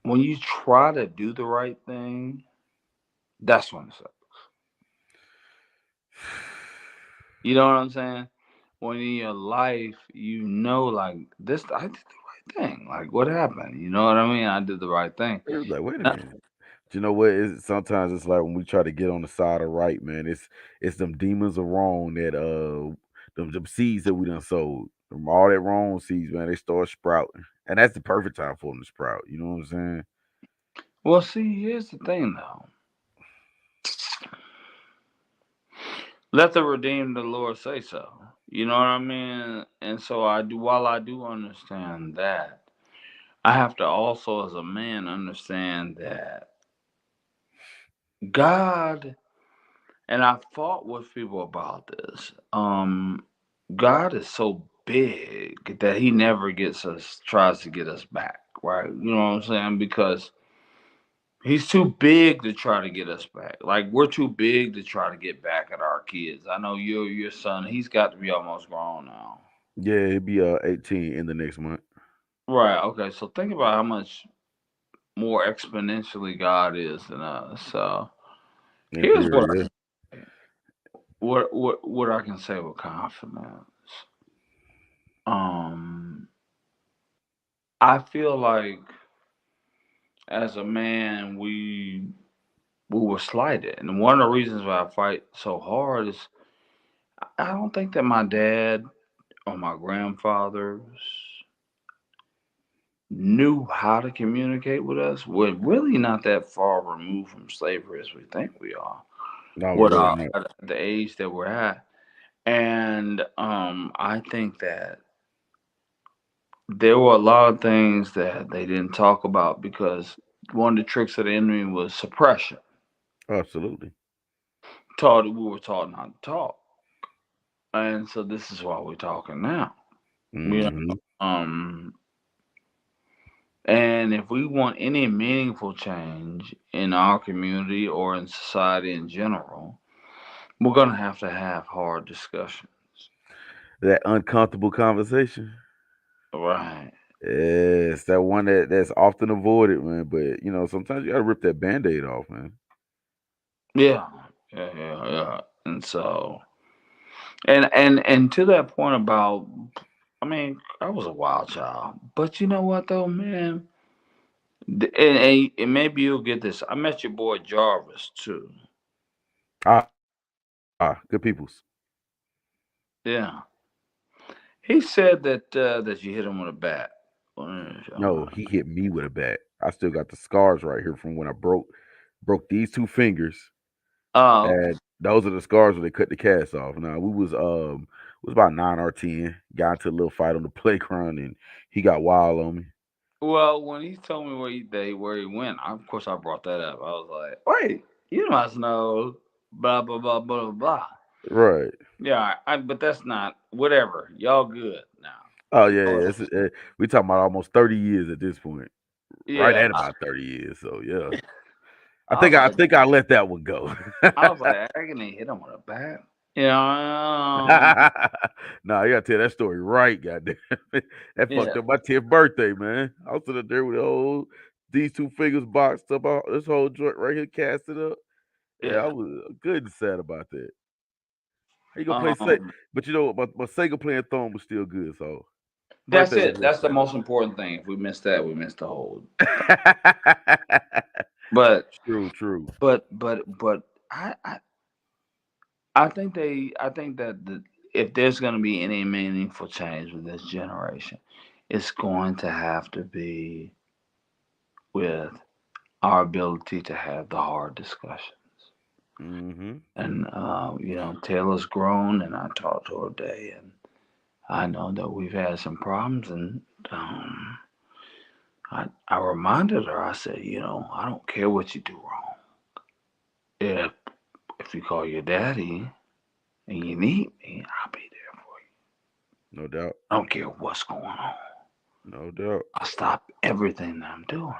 when you try to do the right thing, that's when it's up. You know what I'm saying? When in your life, like this, I did the right thing. Like, what happened? You know what I mean? I did the right thing. It was like, wait a Uh, minute. You know what? Sometimes it's like when we try to get on the side of right, man. It's them demons of wrong that them seeds that we done sowed. Them all that wrong seeds, man. They start sprouting, and that's the perfect time for them to sprout. You know what I'm saying? well, see, here's the thing, though. Let the redeemed of the Lord say so. You know what I mean? And so I do. While I do understand that, I have to also, as a man, understand that God, and I fought with people about this. God is so big that He never tries to get us back, right? You know what I'm saying? Because He's too big to try to get us back. Like we're too big to try to get back at our kids. I know your son. He's got to be almost grown now. Yeah, it'd be 18 in the next month. Right. Okay. So think about how much more exponentially God is than us. So In here's what theory, what I can say with confidence. Um, I feel like as a man we were slighted, and one of the reasons why I fight so hard is I don't think that my dad or my grandfathers knew how to communicate with us. We're really not that far removed from slavery as we think we are. no, we're What really not. at the age that we're at, and I think that there were a lot of things that they didn't talk about because one of the tricks of the enemy was suppression. Absolutely. We were taught not to talk, and so this is why we're talking now. You know, Hmm. and if we want any meaningful change in our community or in society in general, we're gonna have to have hard discussion. That uncomfortable conversation. Right. It's that one that's often avoided, man. But sometimes you gotta rip that band-aid off, man. Yeah. Yeah. Yeah. Yeah. And so, and to that point about, I mean, I was a wild child, but you know what though, man. And maybe you'll get this. I met your boy Jarvis too. Good peoples. Yeah, he said that you hit him with a bat. No, he hit me with a bat. I still got the scars right here from when I broke these two fingers, Oh, okay. and those are the scars where they cut the cast off. Now it was about 9 or 10. Got into a little fight on the playground, and he got wild on me. Well, when he told me where he went, of course I brought that up. I was like, "Wait, you must know blah blah blah blah blah." Right. Yeah, but that's not whatever. Y'all good now. Oh yeah, Oh, yeah. We talking about almost 30 years at this point. Right yeah, at about 30 years. So yeah. I was I like, think I let that one go. Agony hit him with a bat. You know, Nah, you gotta tell that story right, goddamn. That yeah, fucked up my 10th birthday, man. I was sitting up there with the whole these two fingers boxed up, all this whole joint right here casted up. Yeah, I yeah. was good and sad about that. How you gonna play Sega? Um, But you know what? My Sega playing thumb was still good, so that's birthday was it. worth That's the most important thing. If we miss that, we miss the whole. that. But True, true. but I think that if there's going to be any meaningful change with this generation, it's going to have to be with our ability to have the hard discussions. Mm-hmm. And Taylor's grown, and I talked to her today, and I know that we've had some problems, and um, I reminded her. I said, I don't care what you do wrong. If if you call your daddy and you need me, I'll be there for you. No doubt. I don't care what's going on. No doubt. I stop everything that I'm doing.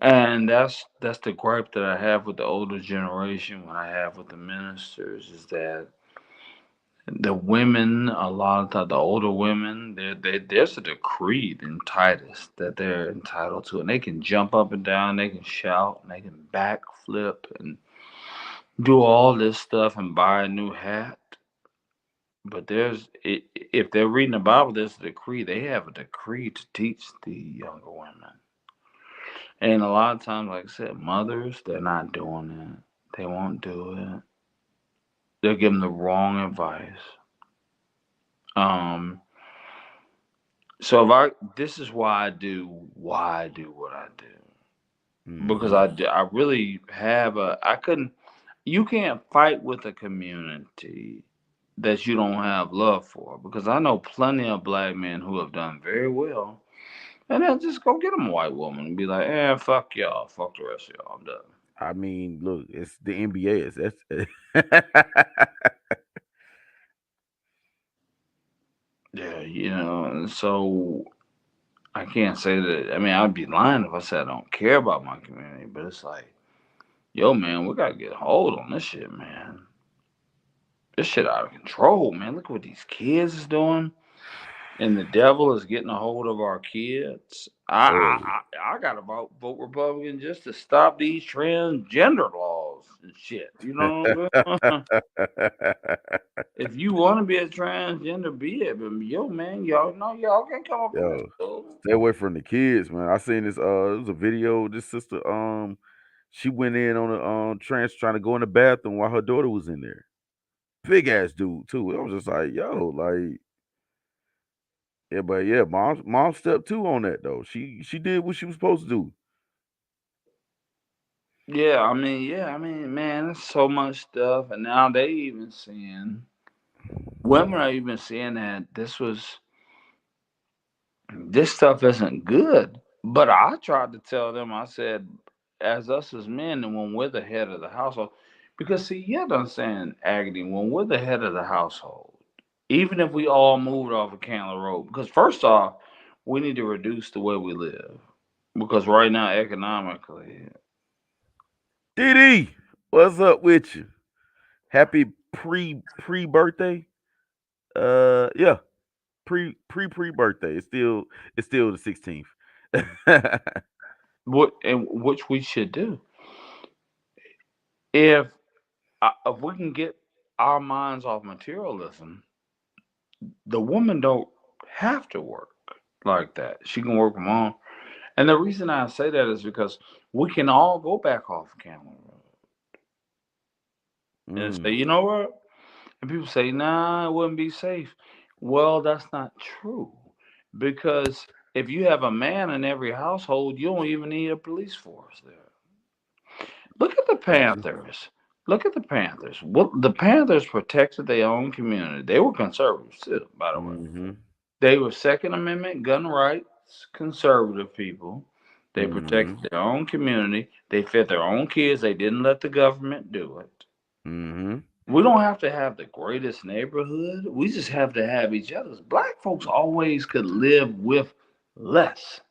And that's the gripe that I have with the older generation, what I have with the ministers, is that the women, a lot of times, the older women, there's a decree in Titus that they're entitled to, and they can jump up and down, they can shout, and they can backflip and do all this stuff and buy a new hat. But if they're reading the Bible, there's a decree. They have a decree to teach the younger women. And a lot of times, like I said, mothers, they're not doing it. They won't do it. They're giving the wrong advice. Um, so this is why I do what I do, because Mm-hmm. I really have I couldn't. You can't fight with a community that you don't have love for, because I know plenty of black men who have done very well. And then just go get them a white woman and be like, fuck y'all. Fuck the rest of y'all. I'm done. I mean, look, it's the NBA. It's that's Yeah, and so I can't say that. I mean, I'd be lying if I said I don't care about my community, but it's like, yo, man, we got to get a hold on this shit, man. This shit out of control, man. Look what these kids is doing. And the devil is getting a hold of our kids. oh. I got to vote Republican just to stop these transgender laws and shit. You know what I'm saying? If you want to be a transgender, be it. But yo, man, y'all know y'all can come up in this Yo, school. stay away from the kids, man. I seen this. It was a video. This sister, she went in on a trans trying to go in the bathroom while her daughter was in there. Big ass dude too. I was just like, yo, like, yeah, but yeah, mom stepped two on that though. She did what she was supposed to do. Yeah, I mean, man, there's so much stuff, and now women are even seeing that this stuff isn't good. But I tried to tell them, I said, as us as men, and when we're the head of the household, because see, you have to understand, Agony, when we're the head of the household, even if we all moved off of Candler Road, because first off, we need to reduce the way we live. Because right now, economically, Didi, what's up with you? Happy pre birthday. Yeah, pre birthday. It's still the 16th. which we should do, if if we can get our minds off materialism, the woman don't have to work like that. She can work from home. And the reason I say that is because we can all go back off camera and say, Mm. you know what? And people say, nah, it wouldn't be safe. Well, that's not true. Because if you have a man in every household, you don't even need a police force there. Look at the That's true. Panthers. Look at the Panthers. Well, the Panthers protected their own community. They were conservatives too, by the way. Mm-hmm. They were Second Amendment gun rights conservative people. They Mm-hmm. protected their own community. They fed their own kids. They didn't let the government do it. Mm-hmm. We don't have to have the greatest neighborhood. We just have to have each other's. Black folks always could live with less.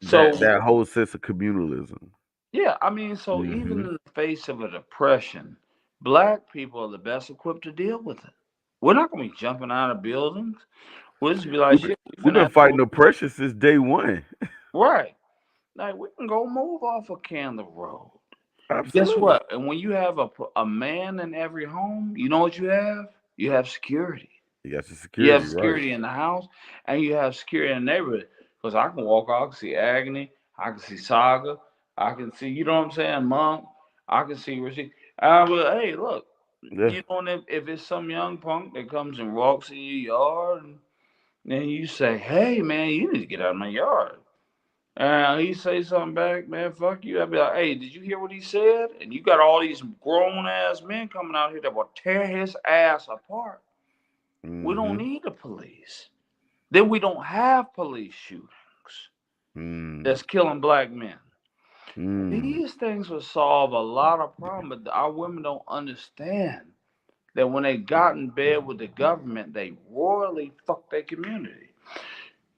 So That whole sense of communalism. Yeah, I mean, so even Mm-hmm. in the face of a depression, black people are the best equipped to deal with it. We're not going to be jumping out of buildings. We'll just be like, We've been shit, we we've finna been have to fighting go. oppression since day one. Right. Like, we can go move off of Candle Road. Guess Absolutely. what? And when you have a man in every home, you know what you have? You have security. You got your You have security, right? security in the house, and you have security in the neighborhood. Because I can walk out, I can see Agony, I can see Saga, I can see, you know what I'm saying, Monk, I can see Rasheed. I will, hey, look, Yeah. you know, and if it's some young punk that comes and walks in your yard, and then you say, hey, man, you need to get out of my yard. And he say something back, man, fuck you. I'd be like, hey, did you hear what he said? And you got all these grown ass men coming out here that will tear his ass apart. We don't Mm-hmm. need the police. Then we don't have police shootings Mm. that's killing black men. Mm. These things will solve a lot of problems, but our women don't understand that when they got in bed with the government, they royally fucked their community.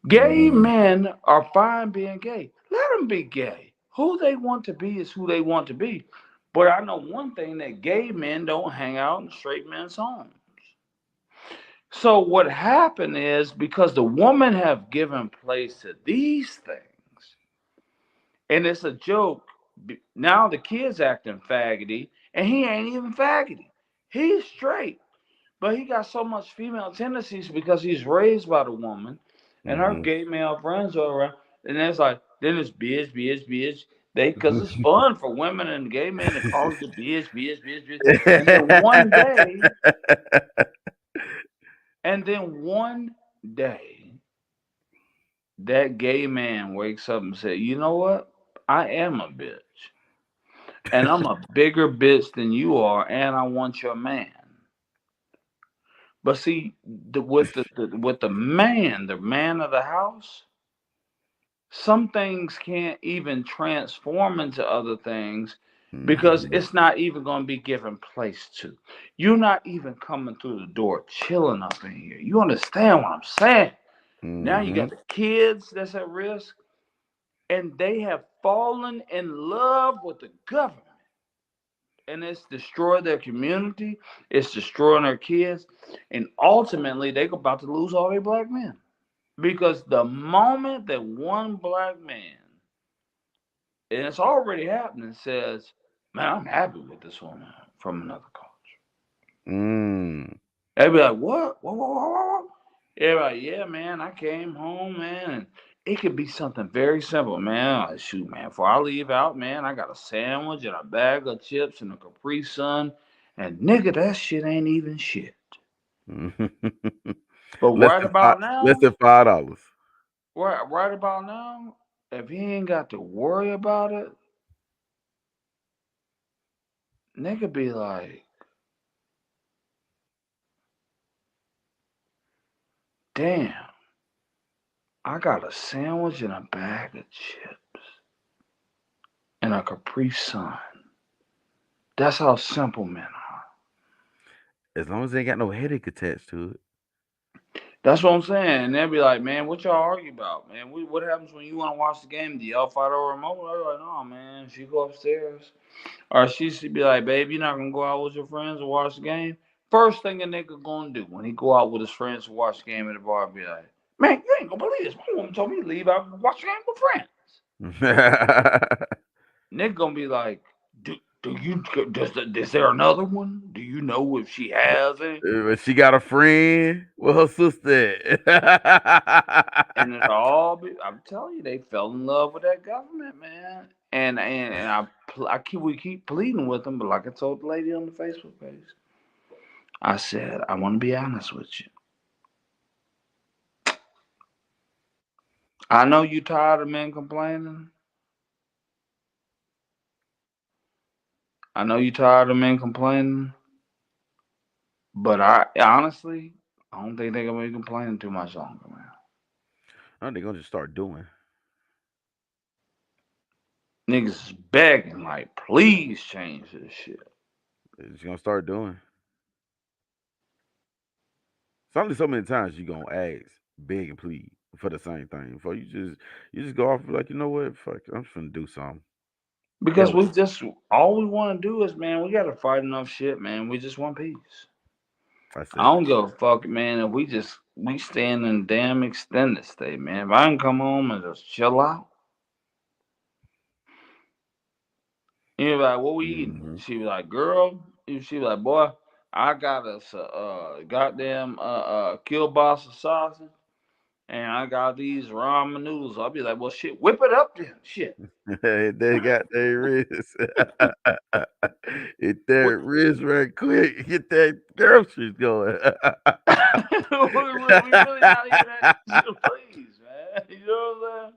Gay Mm. men are fine being gay. Let them be gay. Who they want to be is who they want to be. But I know one thing, that gay men don't hang out in straight men's homes. So what happened is, because the woman have given place to these things, and it's a joke. Now the kid's acting faggoty, and he ain't even faggoty. He's straight, but he got so much female tendencies because he's raised by the woman, and her Mm-hmm. gay male friends are around. And it's like, then it's bitch, bitch, bitch. Because it's fun for women and gay men to call it the bitch, bitch, bitch, bitch. And then one day, and then one day, that gay man wakes up and says, you know what? I am a bitch. And I'm a bigger bitch than you are, and I want your man. But see, with the man of the house, some things can't even transform into other things because Mm-hmm. it's not even going to be given place to. You're not even coming through the door chilling up in here. You understand what I'm saying? Now you Mm-hmm. got the kids that's at risk, and they have fallen in love with the government. And it's destroyed their community, it's destroying their kids, and ultimately they're about to lose all their black men. Because the moment that one black man, and it's already happening, says, man, I'm happy with this woman from another culture. Mm. They'd be like, what? What? They're like, yeah, man, I came home, man, and it could be something very simple, man. Like, shoot, man, before I leave out, man, I got a sandwich and a bag of chips and a Capri Sun, and nigga, that shit ain't even shit. But less right than five. about Less now, than $5. right about now, if he ain't got to worry about it, nigga be like, damn, I got a sandwich and a bag of chips and a Capri Sun. That's how simple men are. As long as they ain't got no headache attached to it. That's what I'm saying. And they'll be like, man, what y'all argue about? Man, what happens when you want to watch the game? Do y'all fight over a remote? I'm like, no, man. She go upstairs. Or she should be like, babe, you're not going to go out with your friends and watch the game? First thing a nigga going to do when he go out with his friends to watch the game at the bar, be like, man, you ain't going to believe this. My woman told me to leave out and watch the game with friends. Nick gonna be like, do you is there another one? Do you know if she has any? She got a friend. Well, her sister. And it all be, I'm telling you, they fell in love with that government, man. And we keep pleading with them, but like I told the lady on the Facebook page, I said, I want to be honest with you. I know you tired of men complaining. I know you tired of men complaining, but I honestly, I don't think they're gonna be complaining too much longer, man. Oh, they're gonna just start doing. Niggas is begging, like, please change this shit. They're just gonna start doing. It's only so many times you gonna ask, beg and plead for the same thing. Before you just go off like, you know what, fuck, it, I'm just gonna do something. Because That we just all we want to do is, man, we got to fight enough shit, man. We just want peace. that's I it. don't give a fuck, man. If we stay in a damn extended state, man. If I can come home and just chill out, you be like, what we eating? Hmm. She be like, girl. She be like, boy, I got us goddamn kielbasa sausage, and I got these ramen noodles. I'll be like, well, shit, whip it up then, shit. They got their wrist. Hit that wrist right quick. Get that groceries going. We really not even at the please, man. You know what I'm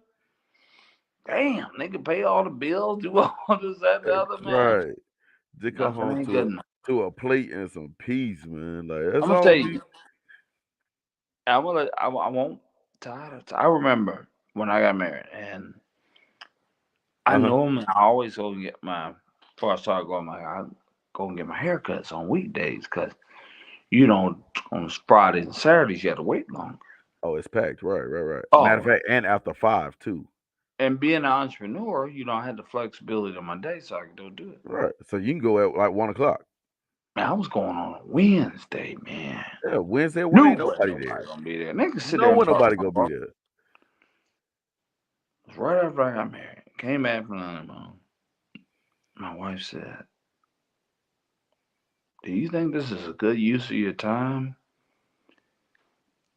saying? Damn, they can pay all the bills, do all this, that, and the other, man. Right. Just come Nothing home ain't good enough. to a plate and some peace, man. Like I'm that's gonna tell all we. you, I won't tired. I remember when I got married, and I Uh huh. normally I always go and get my before I start going I go and get my haircuts on weekdays because you know on Fridays and Saturdays you have to wait long. Oh, it's packed. Right, right, right. Matter of Oh, fact, and after 5 too. and being an entrepreneur, you know, I had the flexibility on my day, so I could go do it. Right. So you can go at like 1 o'clock. Man, I was going on a Wednesday, man. Yeah, Wednesday one Knew ain't where nobody nobody there. gonna be there. Niggas You sit know there and when talk to nobody my gonna be brother. there. It was right after I got married. Came back from the honeymoon. My wife said, "Do you think this is a good use of your time?"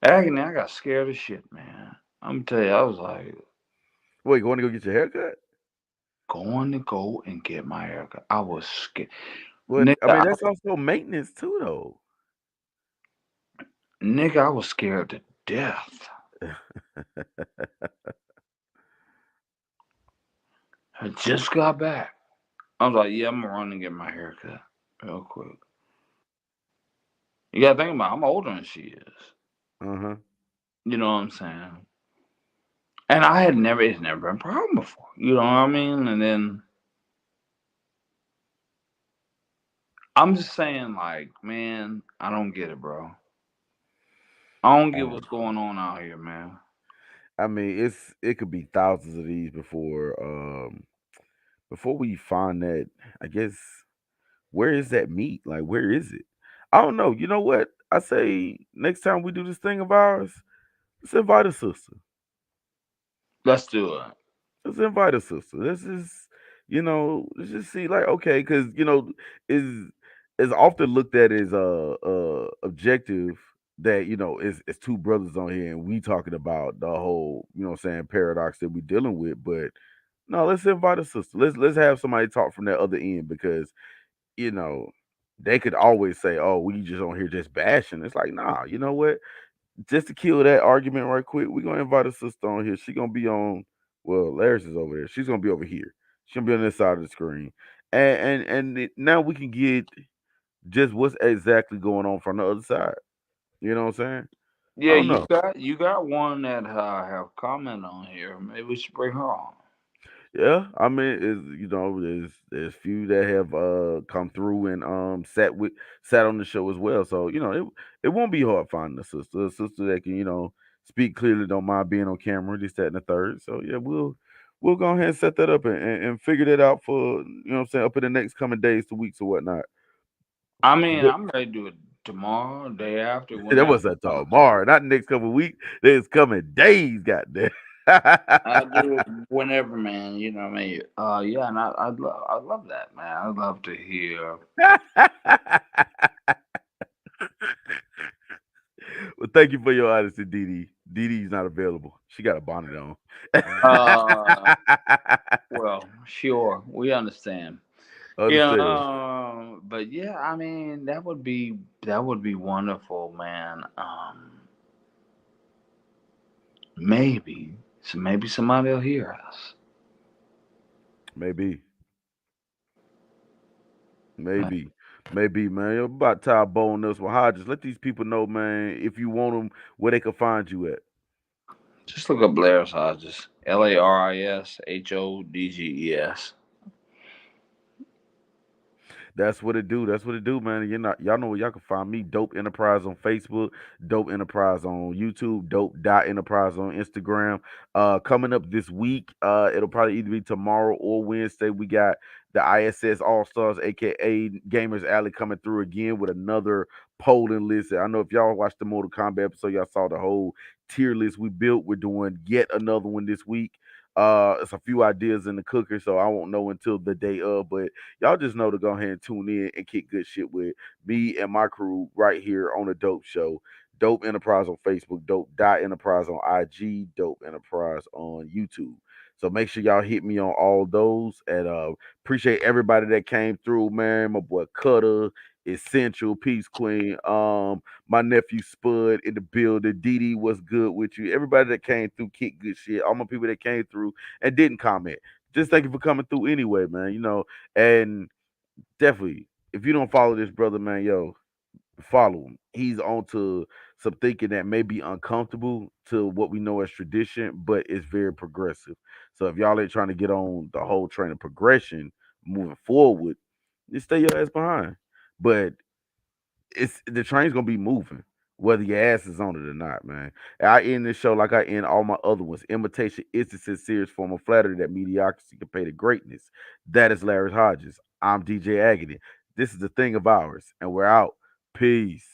Agony, I got scared as shit, man. I'm tell you, I was like, Wait, you want to go get your haircut? going to go and get my haircut. I was scared. Well, Nigga, I mean that's also maintenance too, though. nigga, I was scared to death. I just got back. I was like, yeah, I'm gonna run and get my haircut real quick. You gotta think about it, I'm older than she is. Uh huh. You know what I'm saying? And I had never, it's never been a problem before. You know what I mean? And then I'm just saying, like, man, I don't get it, bro. I don't get what's going on out here, man. I mean, it could be thousands of these before we find that. I guess where is that meat? Like, where is it? I don't know. You know what? I say next time we do this thing of ours, let's invite a sister. Let's do it. Let's invite a sister. Let's just, let's just see, like, okay, because is often looked at as objective that it's two brothers on here and we talking about the whole what I'm saying paradox that we dealing with, but no, let's invite a sister. Let's have somebody talk from that other end because you know they could always say, "Oh, we just on here just bashing." It's like, nah, you know what? Just to kill that argument right quick, we're gonna invite a sister on here. She gonna be on. Well, Laris is over there. She's gonna be over here. She's gonna be on this side of the screen, now we can get just what's exactly going on from the other side. You know what I'm saying? I Yeah, don't know. you got one that have comment on here. Maybe we should bring her on. Yeah, I mean, there's few that have come through and sat on the show as well. So it won't be hard finding a sister that can speak clearly, don't mind being on camera, this, that, and the third. So yeah, we'll go ahead and set that up and figure that out for what I'm saying up in the next coming days to weeks or whatnot. I mean, But I'm ready to do it tomorrow, day after, that whenever. was a tomorrow, not next couple weeks. There's coming days, goddamn. I do it whenever, man. You know what I mean? Yeah, and I love that, man. I'd love to hear. Well, thank you for your honesty, Dee Dee. Dee Dee's not available. She got a bonnet on. Uh, well, sure, we understand. Yeah, Understand. but yeah, I mean, that would be wonderful, man. Maybe, so maybe somebody will hear us. Maybe. Maybe. Maybe, man. You're about to tie a bow on this with Hodges. Let these people know, man, if you want them, where they can find you at. Just look up Laris Hodges. Larishodges. That's what it do. That's what it do, man. Y'all know where y'all can find me. Dope Enterprise on Facebook, Dope Enterprise on YouTube, Dope Dot Enterprise on Instagram. Coming up this week, it'll probably either be tomorrow or Wednesday. We got the ISS All Stars, aka Gamers Alley, coming through again with another polling list. I know if y'all watched the Mortal Kombat episode, y'all saw the whole tier list we built. We're doing yet another one this week. It's a few ideas in the cooker, so I won't know until the day of. But y'all just know to go ahead and tune in and kick good shit with me and my crew right here on the Dope Show. Dope Enterprise on Facebook, Dope Dot Enterprise on IG, Dope Enterprise on YouTube. So make sure y'all hit me on all those. And appreciate everybody that came through, man. My boy Cutter, Essential, Peace Queen, my nephew Spud in the building. Didi, what's good with you? Everybody that came through, kick good shit. All my people that came through and didn't comment. Just thank you for coming through anyway, man. And definitely, if you don't follow this brother, man, yo, follow him. He's on to some thinking that may be uncomfortable to what we know as tradition, but it's very progressive. So if y'all ain't trying to get on the whole train of progression moving forward, just stay your ass behind. But it's the train's gonna be moving, whether your ass is on it or not, man. And I end this show like I end all my other ones. Imitation is the sincerest form of flattery that mediocrity can pay to greatness. That is Laris Hodges. I'm DJ Agony. This is the thing of ours, and we're out. Peace.